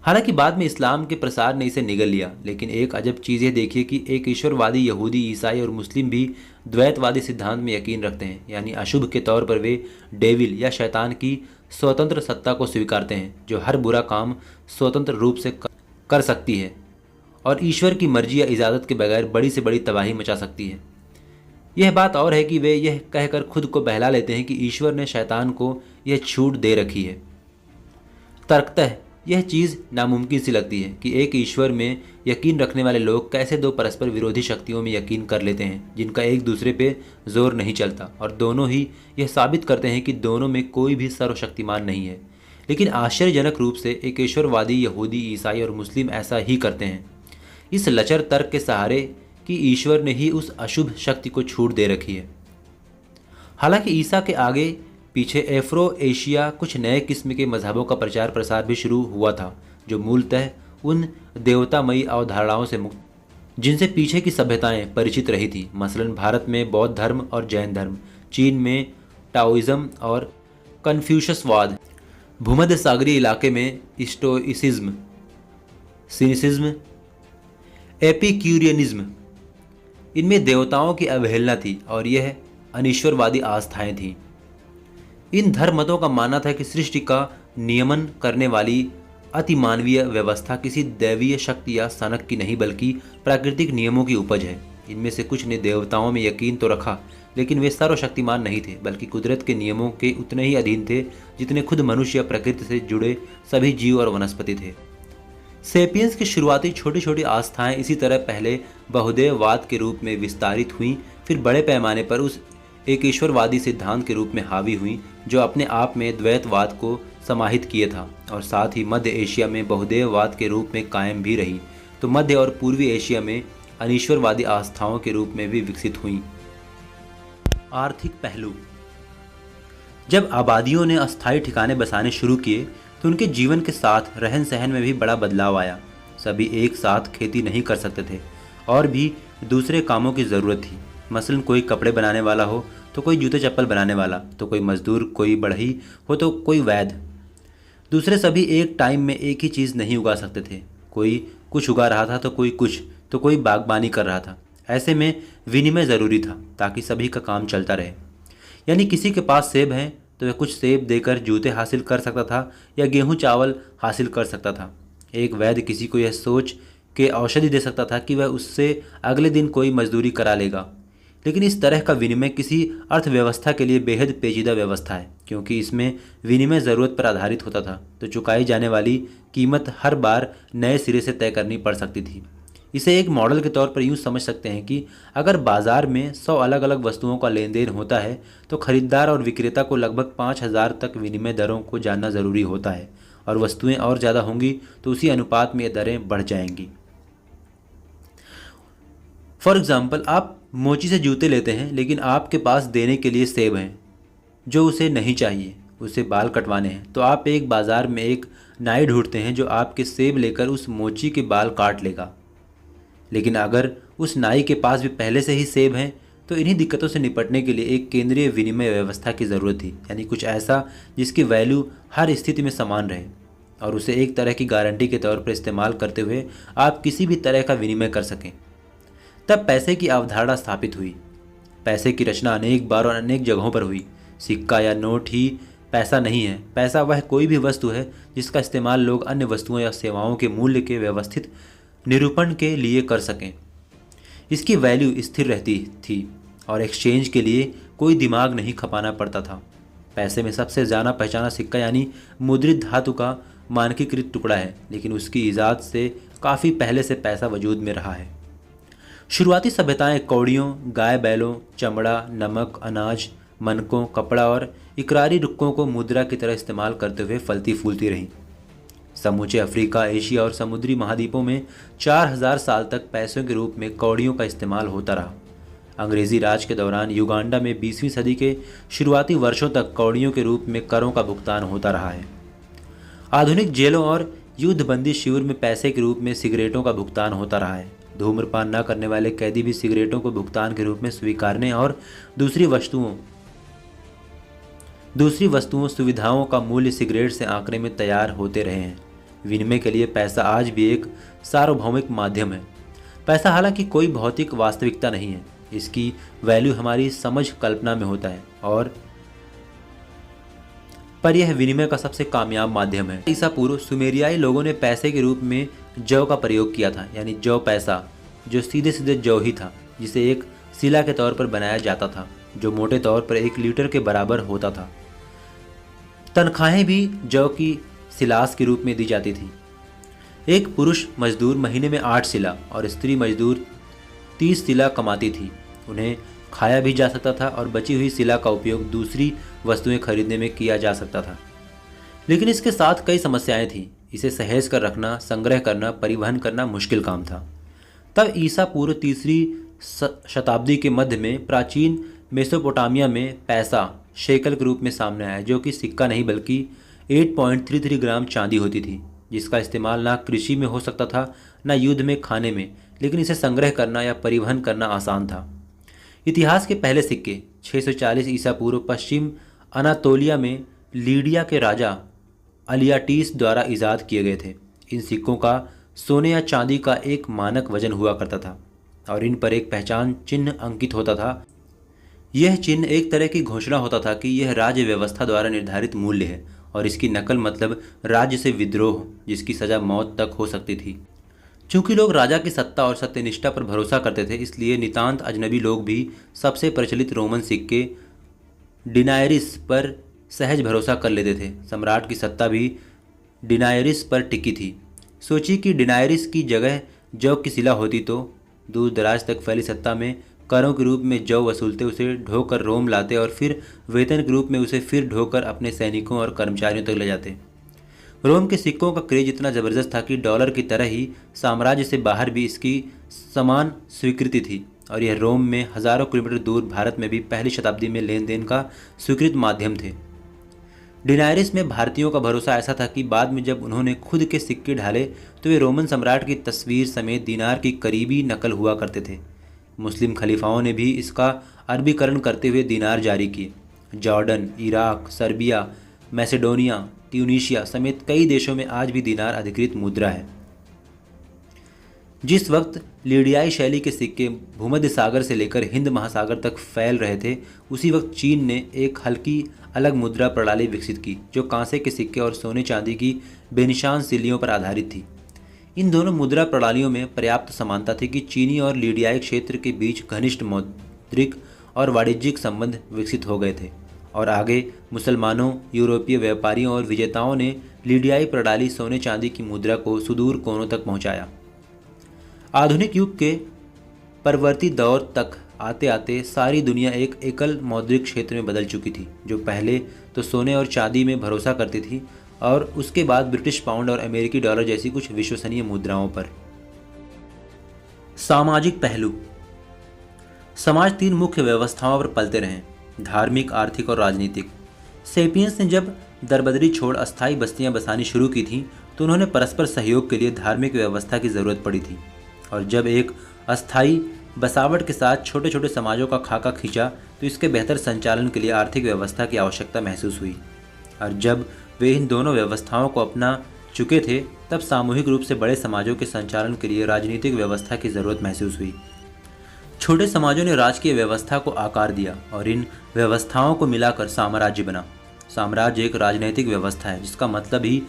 हालांकि बाद में इस्लाम के प्रसार ने इसे निगल लिया, लेकिन एक अजब चीज़ ये देखिए कि एक ईश्वरवादी यहूदी, ईसाई और मुस्लिम भी द्वैतवादी सिद्धांत में यकीन रखते हैं। यानी अशुभ के तौर पर वे डेविल या शैतान की स्वतंत्र सत्ता को स्वीकारते हैं, जो हर बुरा काम स्वतंत्र रूप से कर सकती है और ईश्वर की मर्जी या इजाज़त के बगैर बड़ी से बड़ी तबाही मचा सकती है। यह बात और है कि वे यह कहकर खुद को बहला लेते हैं कि ईश्वर ने शैतान को यह छूट दे रखी है। तर्कतः यह चीज़ नामुमकिन सी लगती है कि एक ईश्वर में यकीन रखने वाले लोग कैसे दो परस्पर विरोधी शक्तियों में यकीन कर लेते हैं जिनका एक दूसरे पे जोर नहीं चलता, और दोनों ही यह साबित करते हैं कि दोनों में कोई भी सर्वशक्तिमान नहीं है। लेकिन आश्चर्यजनक रूप से एक ईश्वरवादी यहूदी, ईसाई और मुस्लिम ऐसा ही करते हैं, इस लचर तर्क के सहारे कि ईश्वर ने ही उस अशुभ शक्ति को छूट दे रखी है। हालांकि ईसा के आगे पीछे एफ्रो एशिया कुछ नए किस्म के मजहबों का प्रचार प्रसार भी शुरू हुआ था, जो मूलतः उन देवतामयी अवधारणाओं से मुक्त जिनसे पीछे की सभ्यताएं परिचित रही थी। मसलन भारत में बौद्ध धर्म और जैन धर्म, चीन में टाओइज्म और कन्फ्यूशसवाद, भूमध्य सागरीय इलाके में स्टोइसिज्म, सिनिसिज्म, एपिक्यूरियनिज्म। इनमें देवताओं की अवहेलना थी और यह अनीश्वरवादी आस्थाएं थीं। इन धर्ममतों का मानना था कि सृष्टि का नियमन करने वाली अतिमानवीय व्यवस्था किसी दैवीय शक्ति या सनक की नहीं बल्कि प्राकृतिक नियमों की उपज है। इनमें से कुछ ने देवताओं में यकीन तो रखा, लेकिन वे सर्वशक्तिमान नहीं थे, बल्कि कुदरत के नियमों के उतने ही अधीन थे जितने खुद मनुष्य या प्रकृति से जुड़े सभी जीव और वनस्पति थे। सेपियंस की शुरुआती छोटी छोटी आस्थाएं इसी तरह पहले बहुदेववाद के रूप में विस्तारित हुईं, फिर बड़े पैमाने पर उस एक ईश्वरवादी सिद्धांत के रूप में हावी हुई जो अपने आप में द्वैतवाद को समाहित किए था और साथ ही मध्य एशिया में बहुदेववाद के रूप में कायम भी रही, तो मध्य और पूर्वी एशिया में अनीश्वरवादी आस्थाओं के रूप में भी विकसित हुई। आर्थिक पहलू। जब आबादियों ने अस्थायी ठिकाने बसाने शुरू किए तो उनके जीवन के साथ रहन सहन में भी बड़ा बदलाव आया। सभी एक साथ खेती नहीं कर सकते थे और भी दूसरे कामों की ज़रूरत थी। मसलन कोई कपड़े बनाने वाला हो तो कोई जूते चप्पल बनाने वाला, तो कोई मजदूर, कोई बढ़ई हो तो कोई वैद्य। दूसरे सभी एक टाइम में एक ही चीज़ नहीं उगा सकते थे। कोई कुछ उगा रहा था तो कोई कुछ, तो कोई बागबानी कर रहा था। ऐसे में विनिमय ज़रूरी था ताकि सभी का काम चलता रहे। यानी किसी के पास सेब हैं तो वह कुछ सेब देकर जूते हासिल कर सकता था या गेहूं चावल हासिल कर सकता था। एक वैद्य किसी को यह सोच के औषधि दे सकता था कि वह उससे अगले दिन कोई मजदूरी करा लेगा। लेकिन इस तरह का विनिमय किसी अर्थव्यवस्था के लिए बेहद पेचीदा व्यवस्था है, क्योंकि इसमें विनिमय ज़रूरत पर आधारित होता था, तो चुकाई जाने वाली कीमत हर बार नए सिरे से तय करनी पड़ सकती थी। इसे एक मॉडल के तौर पर यूँ समझ सकते हैं कि अगर बाज़ार में 100 अलग अलग वस्तुओं का लेन देन होता है तो खरीदार और विक्रेता को लगभग 5000 तक विनिमय दरों को जानना ज़रूरी होता है, और वस्तुएं और ज़्यादा होंगी तो उसी अनुपात में ये दरें बढ़ जाएंगी। फॉर एग्ज़ाम्पल, आप मोची से जूते लेते हैं लेकिन आपके पास देने के लिए सेब हैं जो उसे नहीं चाहिए, उसे बाल कटवाने हैं, तो आप एक बाज़ार में एक नाई ढूंढते हैं जो आपके सेब लेकर उस मोची के बाल काट लेगा। लेकिन अगर उस नाई के पास भी पहले से ही सेब हैं तो इन्हीं दिक्कतों से निपटने के लिए एक केंद्रीय विनिमय व्यवस्था की ज़रूरत थी, यानी कुछ ऐसा जिसकी वैल्यू हर स्थिति में समान रहे और उसे एक तरह की गारंटी के तौर पर इस्तेमाल करते हुए आप किसी भी तरह का विनिमय कर सकें। तब पैसे की अवधारणा स्थापित हुई। पैसे की रचना अनेक बार और अनेक जगहों पर हुई। सिक्का या नोट ही पैसा नहीं है। पैसा वह कोई भी वस्तु है जिसका इस्तेमाल लोग अन्य वस्तुओं या सेवाओं के मूल्य के व्यवस्थित निरूपण के लिए कर सकें। इसकी वैल्यू स्थिर रहती थी और एक्सचेंज के लिए कोई दिमाग नहीं खपाना पड़ता था। पैसे में सबसे जाना पहचाना सिक्का यानी मुद्रित धातु का मानकीकृत टुकड़ा है, लेकिन उसकी ईजाद से काफ़ी पहले से पैसा वजूद में रहा है। शुरुआती सभ्यताएं कौड़ियों, गाय बैलों, चमड़ा, नमक, अनाज, मनकों, कपड़ा और इकरारी रुक्कों को मुद्रा की तरह इस्तेमाल करते हुए फलती फूलती रहीं। समूचे अफ्रीका, एशिया और समुद्री महाद्वीपों में 4000 साल तक पैसों के रूप में कौड़ियों का इस्तेमाल होता रहा। अंग्रेजी राज के दौरान युगांडा में 20वीं सदी के शुरुआती वर्षों तक कौड़ियों के रूप में करों का भुगतान होता रहा है। आधुनिक जेलों और युद्धबंदी शिविर में पैसे के रूप में सिगरेटों का भुगतान होता रहा है। धूम्रपान न करने वाले कैदी भी सिगरेटों को भुगतान के रूप में स्वीकारने और दूसरी वस्तुओं सुविधाओं का मूल्य सिगरेट से आंकने में तैयार होते रहे हैं। विनिमय के लिए पैसा आज भी एक सार्वभौमिक माध्यम है। पैसा हालांकि कोई भौतिक वास्तविकता नहीं है, इसकी वैल्यू हमारी समझ कल्पना में होता है पर यह विनिमय का सबसे कामयाब माध्यम है। ईसा पूर्व सुमेरियाई लोगों ने पैसे के रूप में जौ का प्रयोग किया था, यानी जौ पैसा, जो सीधे सीधे जौ ही था, जिसे एक शिला के तौर पर बनाया जाता था, जो मोटे तौर पर 1 लीटर के बराबर होता था। तनख्वाहें भी जौ की सिलास के रूप में दी जाती थी। एक पुरुष मजदूर महीने में 8 शिला और स्त्री मजदूर 30 शिला कमाती थी। उन्हें खाया भी जा सकता था और बची हुई शिला का उपयोग दूसरी वस्तुएं खरीदने में किया जा सकता था। लेकिन इसके साथ कई समस्याएं थीं। इसे सहेज कर रखना, संग्रह करना, परिवहन करना मुश्किल काम था। तब ईसा पूर्व 3री शताब्दी के मध्य में प्राचीन मेसोपोटामिया में पैसा शेकल के रूप में सामने आया, जो कि सिक्का नहीं बल्कि 8.33 ग्राम चांदी होती थी, जिसका इस्तेमाल ना कृषि में हो सकता था ना युद्ध में खाने में, लेकिन इसे संग्रह करना या परिवहन करना आसान था। इतिहास के पहले सिक्के 640 ईसा पूर्व पश्चिम अनातोलिया में लीडिया के राजा अलियाटीस द्वारा ईजाद किए गए थे। इन सिक्कों का सोने या चांदी का एक मानक वजन हुआ करता था और इन पर एक पहचान चिन्ह अंकित होता था। यह चिन्ह एक तरह की घोषणा होता था कि यह राज्य व्यवस्था द्वारा निर्धारित मूल्य है और इसकी नकल मतलब राज्य से विद्रोह, जिसकी सजा मौत तक हो सकती थी। चूंकि लोग राजा की सत्ता और सत्यनिष्ठा पर भरोसा करते थे, इसलिए नितांत अजनबी लोग भी सबसे प्रचलित रोमन सिक्के डिनायरिस पर सहज भरोसा कर लेते थे। सम्राट की सत्ता भी डिनायरिस पर टिकी थी। सोचिए कि डिनायरिस की जगह जौ की शिला होती तो दूर दराज तक फैली सत्ता में करों के रूप में जौ वसूलते, उसे ढोकर रोम लाते और फिर वेतन के रूप में उसे फिर ढोकर अपने सैनिकों और कर्मचारियों तक ले जाते। रोम के सिक्कों का क्रेज इतना ज़बरदस्त था कि डॉलर की तरह ही साम्राज्य से बाहर भी इसकी समान स्वीकृति थी और यह रोम में हज़ारों किलोमीटर दूर भारत में भी पहली शताब्दी में लेन देन का स्वीकृत माध्यम थे। डिनायरिस में भारतीयों का भरोसा ऐसा था कि बाद में जब उन्होंने खुद के सिक्के ढाले तो वे रोमन सम्राट की तस्वीर समेत दीनार की करीबी नकल हुआ करते थे। मुस्लिम खलीफाओं ने भी इसका अरबीकरण करते हुए दीनार जारी किए। Jordan, Iraq, Serbia, Macedonia, Tunisia समेत कई देशों में आज भी दीनार अधिकृत मुद्रा है। जिस वक्त लीडियाई शैली के सिक्के भूमध्य सागर से लेकर हिंद महासागर तक फैल रहे थे, उसी वक्त चीन ने एक हल्की अलग मुद्रा प्रणाली विकसित की, जो कांसे के सिक्के और सोने चांदी की बेनिशान सिल्लियों पर आधारित थी। इन दोनों मुद्रा प्रणालियों में पर्याप्त समानता थी कि चीनी और लीडियाई क्षेत्र के बीच घनिष्ठ मौद्रिक और वाणिज्यिक संबंध विकसित हो गए थे और आगे मुसलमानों, यूरोपीय व्यापारियों और विजेताओं ने लीडियाई प्रणाली सोने चांदी की मुद्रा को सुदूर कोनों तक पहुंचाया। आधुनिक युग के परवर्ती दौर तक आते आते सारी दुनिया एक एकल मौद्रिक क्षेत्र में बदल चुकी थी, जो पहले तो सोने और चांदी में भरोसा करती थी और उसके बाद ब्रिटिश पाउंड और अमेरिकी डॉलर जैसी कुछ विश्वसनीय मुद्राओं पर। सामाजिक पहलू। समाज 3 मुख्य व्यवस्थाओं पर पलते रहे: धार्मिक, आर्थिक और राजनीतिक। सेपियंस ने जब दरबदरी छोड़ अस्थायी बस्तियां बसानी शुरू की थी तो उन्होंने परस्पर सहयोग के लिए धार्मिक व्यवस्था की ज़रूरत पड़ी थी, और जब एक अस्थायी बसावट के साथ छोटे छोटे समाजों का खाका खींचा तो इसके बेहतर संचालन के लिए आर्थिक व्यवस्था की आवश्यकता महसूस हुई। और जब वे इन दोनों व्यवस्थाओं को अपना चुके थे तब सामूहिक रूप से बड़े समाजों के संचालन के लिए राजनीतिक व्यवस्था की ज़रूरत महसूस हुई। छोटे समाजों ने राजकीय व्यवस्था को आकार दिया और इन व्यवस्थाओं को मिलाकर साम्राज्य बना। साम्राज्य एक राजनीतिक व्यवस्था है, जिसका मतलब ही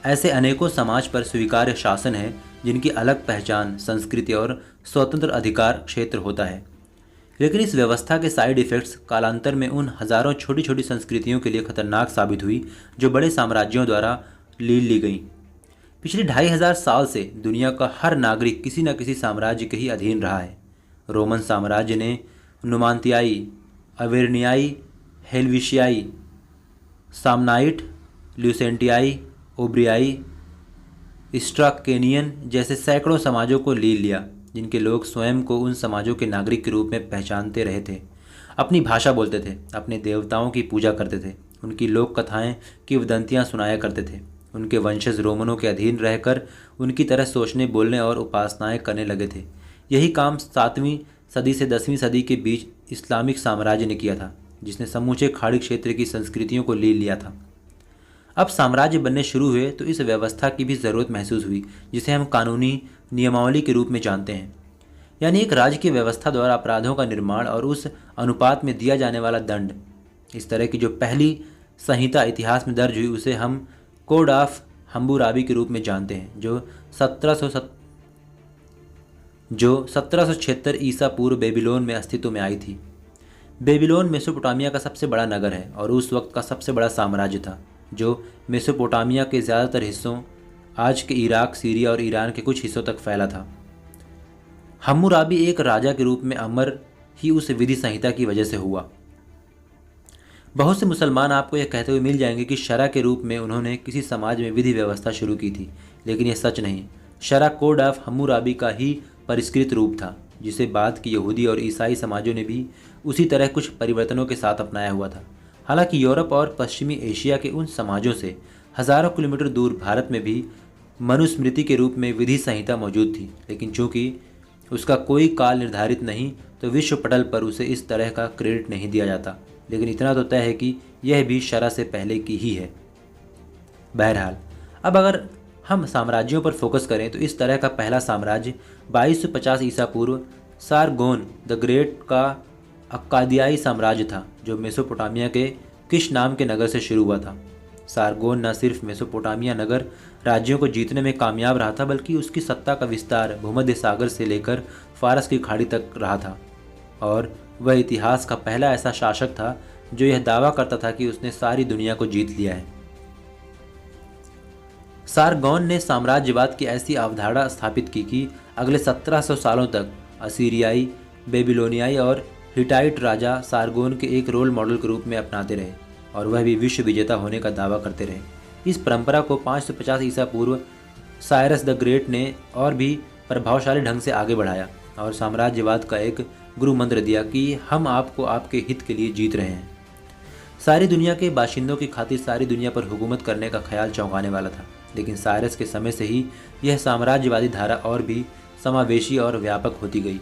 ऐसे अनेकों समाज पर स्वीकार्य शासन है जिनकी अलग पहचान, संस्कृति और स्वतंत्र अधिकार क्षेत्र होता है। लेकिन इस व्यवस्था के साइड इफ़ेक्ट्स कालांतर में उन हज़ारों छोटी छोटी संस्कृतियों के लिए खतरनाक साबित हुई जो बड़े साम्राज्यों द्वारा ली गई। पिछले 2500 साल से दुनिया का हर नागरिक किसी न किसी साम्राज्य के ही अधीन रहा है। रोमन साम्राज्य ने नुमांतियाई, अवेर्नियाई, हेलविशियाई, सामनाइट, ल्यूसेंटियाई, ओब्रियाई, स्ट्राकेनियन जैसे सैकड़ों समाजों को ले लिया, जिनके लोग स्वयं को उन समाजों के नागरिक के रूप में पहचानते रहे थे, अपनी भाषा बोलते थे, अपने देवताओं की पूजा करते थे, उनकी लोक कथाएँ किंवदंतियाँ सुनाया करते थे। उनके वंशज रोमनों के अधीन रहकर उनकी तरह सोचने, बोलने और उपासनाएं करने लगे थे। यही काम 7वीं सदी से 10वीं सदी के बीच इस्लामिक साम्राज्य ने किया था, जिसने समूचे खाड़ी क्षेत्र की संस्कृतियों को ले लिया था। अब साम्राज्य बनने शुरू हुए तो इस व्यवस्था की भी ज़रूरत महसूस हुई, जिसे हम कानूनी नियमावली के रूप में जानते हैं, यानी एक राज्य की व्यवस्था द्वारा अपराधों का निर्माण और उस अनुपात में दिया जाने वाला दंड। इस तरह की जो पहली संहिता इतिहास में दर्ज हुई उसे हम कोड ऑफ हम्बुराबी के रूप में जानते हैं, जो 1776 ईसा पूर्व बेबीलोन में अस्तित्व में आई थी। बेबीलोन मेसोपोटामिया का सबसे बड़ा नगर है और उस वक्त का सबसे बड़ा साम्राज्य था, जो मेसोपोटामिया के ज़्यादातर हिस्सों, आज के इराक, सीरिया और ईरान के कुछ हिस्सों तक फैला था। हम्मुराबी एक राजा के रूप में अमर ही उस विधि संहिता की वजह से हुआ। बहुत से मुसलमान आपको यह कहते हुए मिल जाएंगे कि शरा के रूप में उन्होंने किसी समाज में विधि व्यवस्था शुरू की थी, लेकिन यह सच नहीं। शरा कोड ऑफ हम्मुराबी का ही परिष्कृत रूप था, जिसे बाद के यहूदी और ईसाई समाजों ने भी उसी तरह कुछ परिवर्तनों के साथ अपनाया हुआ था। हालांकि यूरोप और पश्चिमी एशिया के उन समाजों से हज़ारों किलोमीटर दूर भारत में भी मनुस्मृति के रूप में विधि संहिता मौजूद थी, लेकिन चूंकि उसका कोई काल निर्धारित नहीं तो विश्व पटल पर उसे इस तरह का क्रेडिट नहीं दिया जाता। लेकिन इतना तो तय है कि यह भी शरा से पहले की ही है। बहरहाल, अब अगर हम साम्राज्यों पर फोकस करें तो इस तरह का पहला साम्राज्य 2250 ईसा पूर्व सारगोन द ग्रेट का अक्कादियाई साम्राज्य था, जो मेसोपोटामिया के किश नाम के नगर से शुरू हुआ था। सारगोन न सिर्फ मेसोपोटामिया नगर राज्यों को जीतने में कामयाब रहा था, बल्कि उसकी सत्ता का विस्तार भूमध्य सागर से लेकर फारस की खाड़ी तक रहा था, और वह इतिहास का पहला ऐसा शासक था जो यह दावा करता था कि उसने सारी दुनिया को जीत लिया है। सारगोन ने साम्राज्यवाद की ऐसी अवधारणा स्थापित की कि अगले 1700 सालों तक असीरियाई, बेबीलोनियाई और हिटाइट राजा सारगोन के एक रोल मॉडल के रूप में अपनाते रहे, और वह भी विश्व विजेता होने का दावा करते रहे। इस परंपरा को 550 ईसा पूर्व साइरस द ग्रेट ने और भी प्रभावशाली ढंग से आगे बढ़ाया और साम्राज्यवाद का एक गुरु मंत्र दिया कि हम आपको आपके हित के लिए जीत रहे हैं। सारी दुनिया के बाशिंदों की खातिर सारी दुनिया पर हुकूमत करने का ख्याल चौंकाने वाला था, लेकिन साइरस के समय से ही यह साम्राज्यवादी धारा और भी समावेशी और व्यापक होती गई।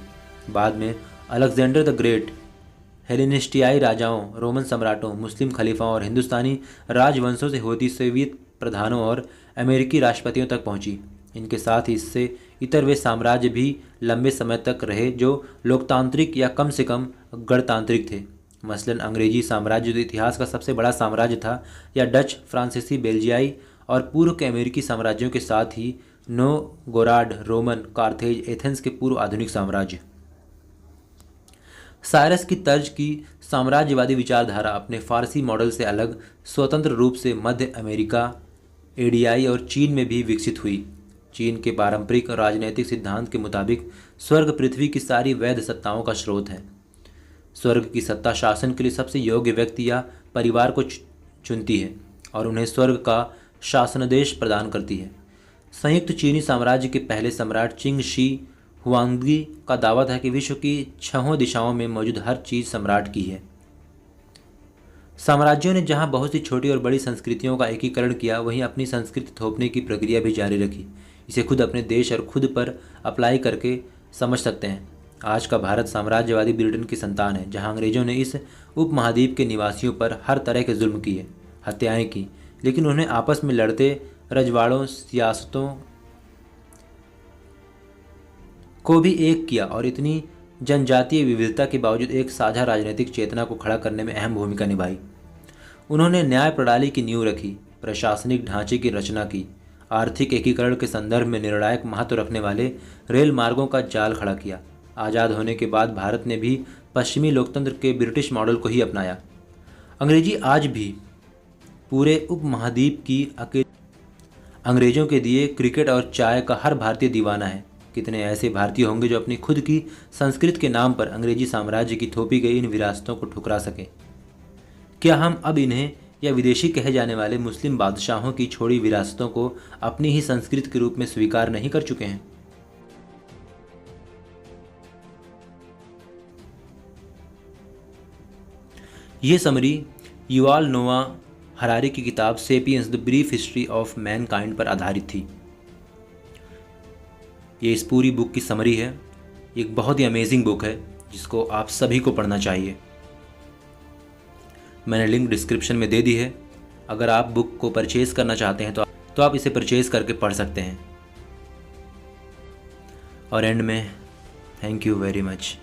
बाद में अलेक्जेंडर द ग्रेट हेलेनिस्टियाई राजाओं, रोमन सम्राटों, मुस्लिम खलीफाओं और हिंदुस्तानी राजवंशों से होती सोवियत प्रधानों और अमेरिकी राष्ट्रपतियों तक पहुंची। इनके साथ ही इससे इतर वे साम्राज्य भी लंबे समय तक रहे जो लोकतांत्रिक या कम से कम गणतांत्रिक थे। मसलन अंग्रेजी साम्राज्य जो इतिहास का सबसे बड़ा साम्राज्य था, या डच, फ्रांसीसी, बेल्जियाई और पूर्व के अमेरिकी साम्राज्यों के साथ ही नोगोराड, रोमन, कार्थेज, एथेंस के पूर्व आधुनिक साम्राज्य। साइरस की तर्ज की साम्राज्यवादी विचारधारा अपने फारसी मॉडल से अलग स्वतंत्र रूप से मध्य अमेरिका, एडियाई और चीन में भी विकसित हुई। चीन के पारंपरिक राजनैतिक सिद्धांत के मुताबिक स्वर्ग पृथ्वी की सारी वैध सत्ताओं का स्रोत है। स्वर्ग की सत्ता शासन के लिए सबसे योग्य व्यक्ति या परिवार को चुनती है और उन्हें स्वर्ग का शासनादेश प्रदान करती है। संयुक्त चीनी साम्राज्य के पहले सम्राट चिंग शी हुआंगी का दावा था कि विश्व की 6 दिशाओं में मौजूद हर चीज़ सम्राट की है। साम्राज्यों ने जहां बहुत सी छोटी और बड़ी संस्कृतियों का एकीकरण किया, वहीं अपनी संस्कृति थोपने की प्रक्रिया भी जारी रखी। इसे खुद अपने देश और खुद पर अप्लाई करके समझ सकते हैं। आज का भारत साम्राज्यवादी ब्रिटेन की संतान है, जहां अंग्रेजों ने इस उपमहाद्वीप के निवासियों पर हर तरह के जुल्म किए, हत्याएं की, लेकिन उन्हें आपस में लड़ते रजवाड़ों, सियासतों को भी एक किया और इतनी जनजातीय विविधता के बावजूद एक साझा राजनीतिक चेतना को खड़ा करने में अहम भूमिका निभाई। उन्होंने न्याय प्रणाली की नींव रखी, प्रशासनिक ढांचे की रचना की, आर्थिक एकीकरण के संदर्भ में निर्णायक महत्व रखने वाले रेल मार्गों का जाल खड़ा किया। आज़ाद होने के बाद भारत ने भी पश्चिमी लोकतंत्र के ब्रिटिश मॉडल को ही अपनाया। अंग्रेजी आज भी पूरे उपमहाद्वीप की अंग्रेजों के दिए क्रिकेट और चाय का हर भारतीय दीवाना है। कितने ऐसे भारतीय होंगे जो अपनी खुद की संस्कृति के नाम पर अंग्रेजी साम्राज्य की थोपी गई इन विरासतों को ठुकरा सके। क्या हम अब इन्हें या विदेशी कहे जाने वाले मुस्लिम बादशाहों की छोड़ी विरासतों को अपनी ही संस्कृति के रूप में स्वीकार नहीं कर चुके हैं? यह समरी युवाल नोआ हरारी की किताब sapiens the brief history of Mankind पर आधारित थी। ये इस पूरी बुक की समरी है। एक बहुत ही अमेजिंग बुक है जिसको आप सभी को पढ़ना चाहिए। मैंने लिंक डिस्क्रिप्शन में दे दी है। अगर आप बुक को परचेज़ करना चाहते हैं तो आप इसे परचेज़ करके पढ़ सकते हैं। और एंड में थैंक यू वेरी मच।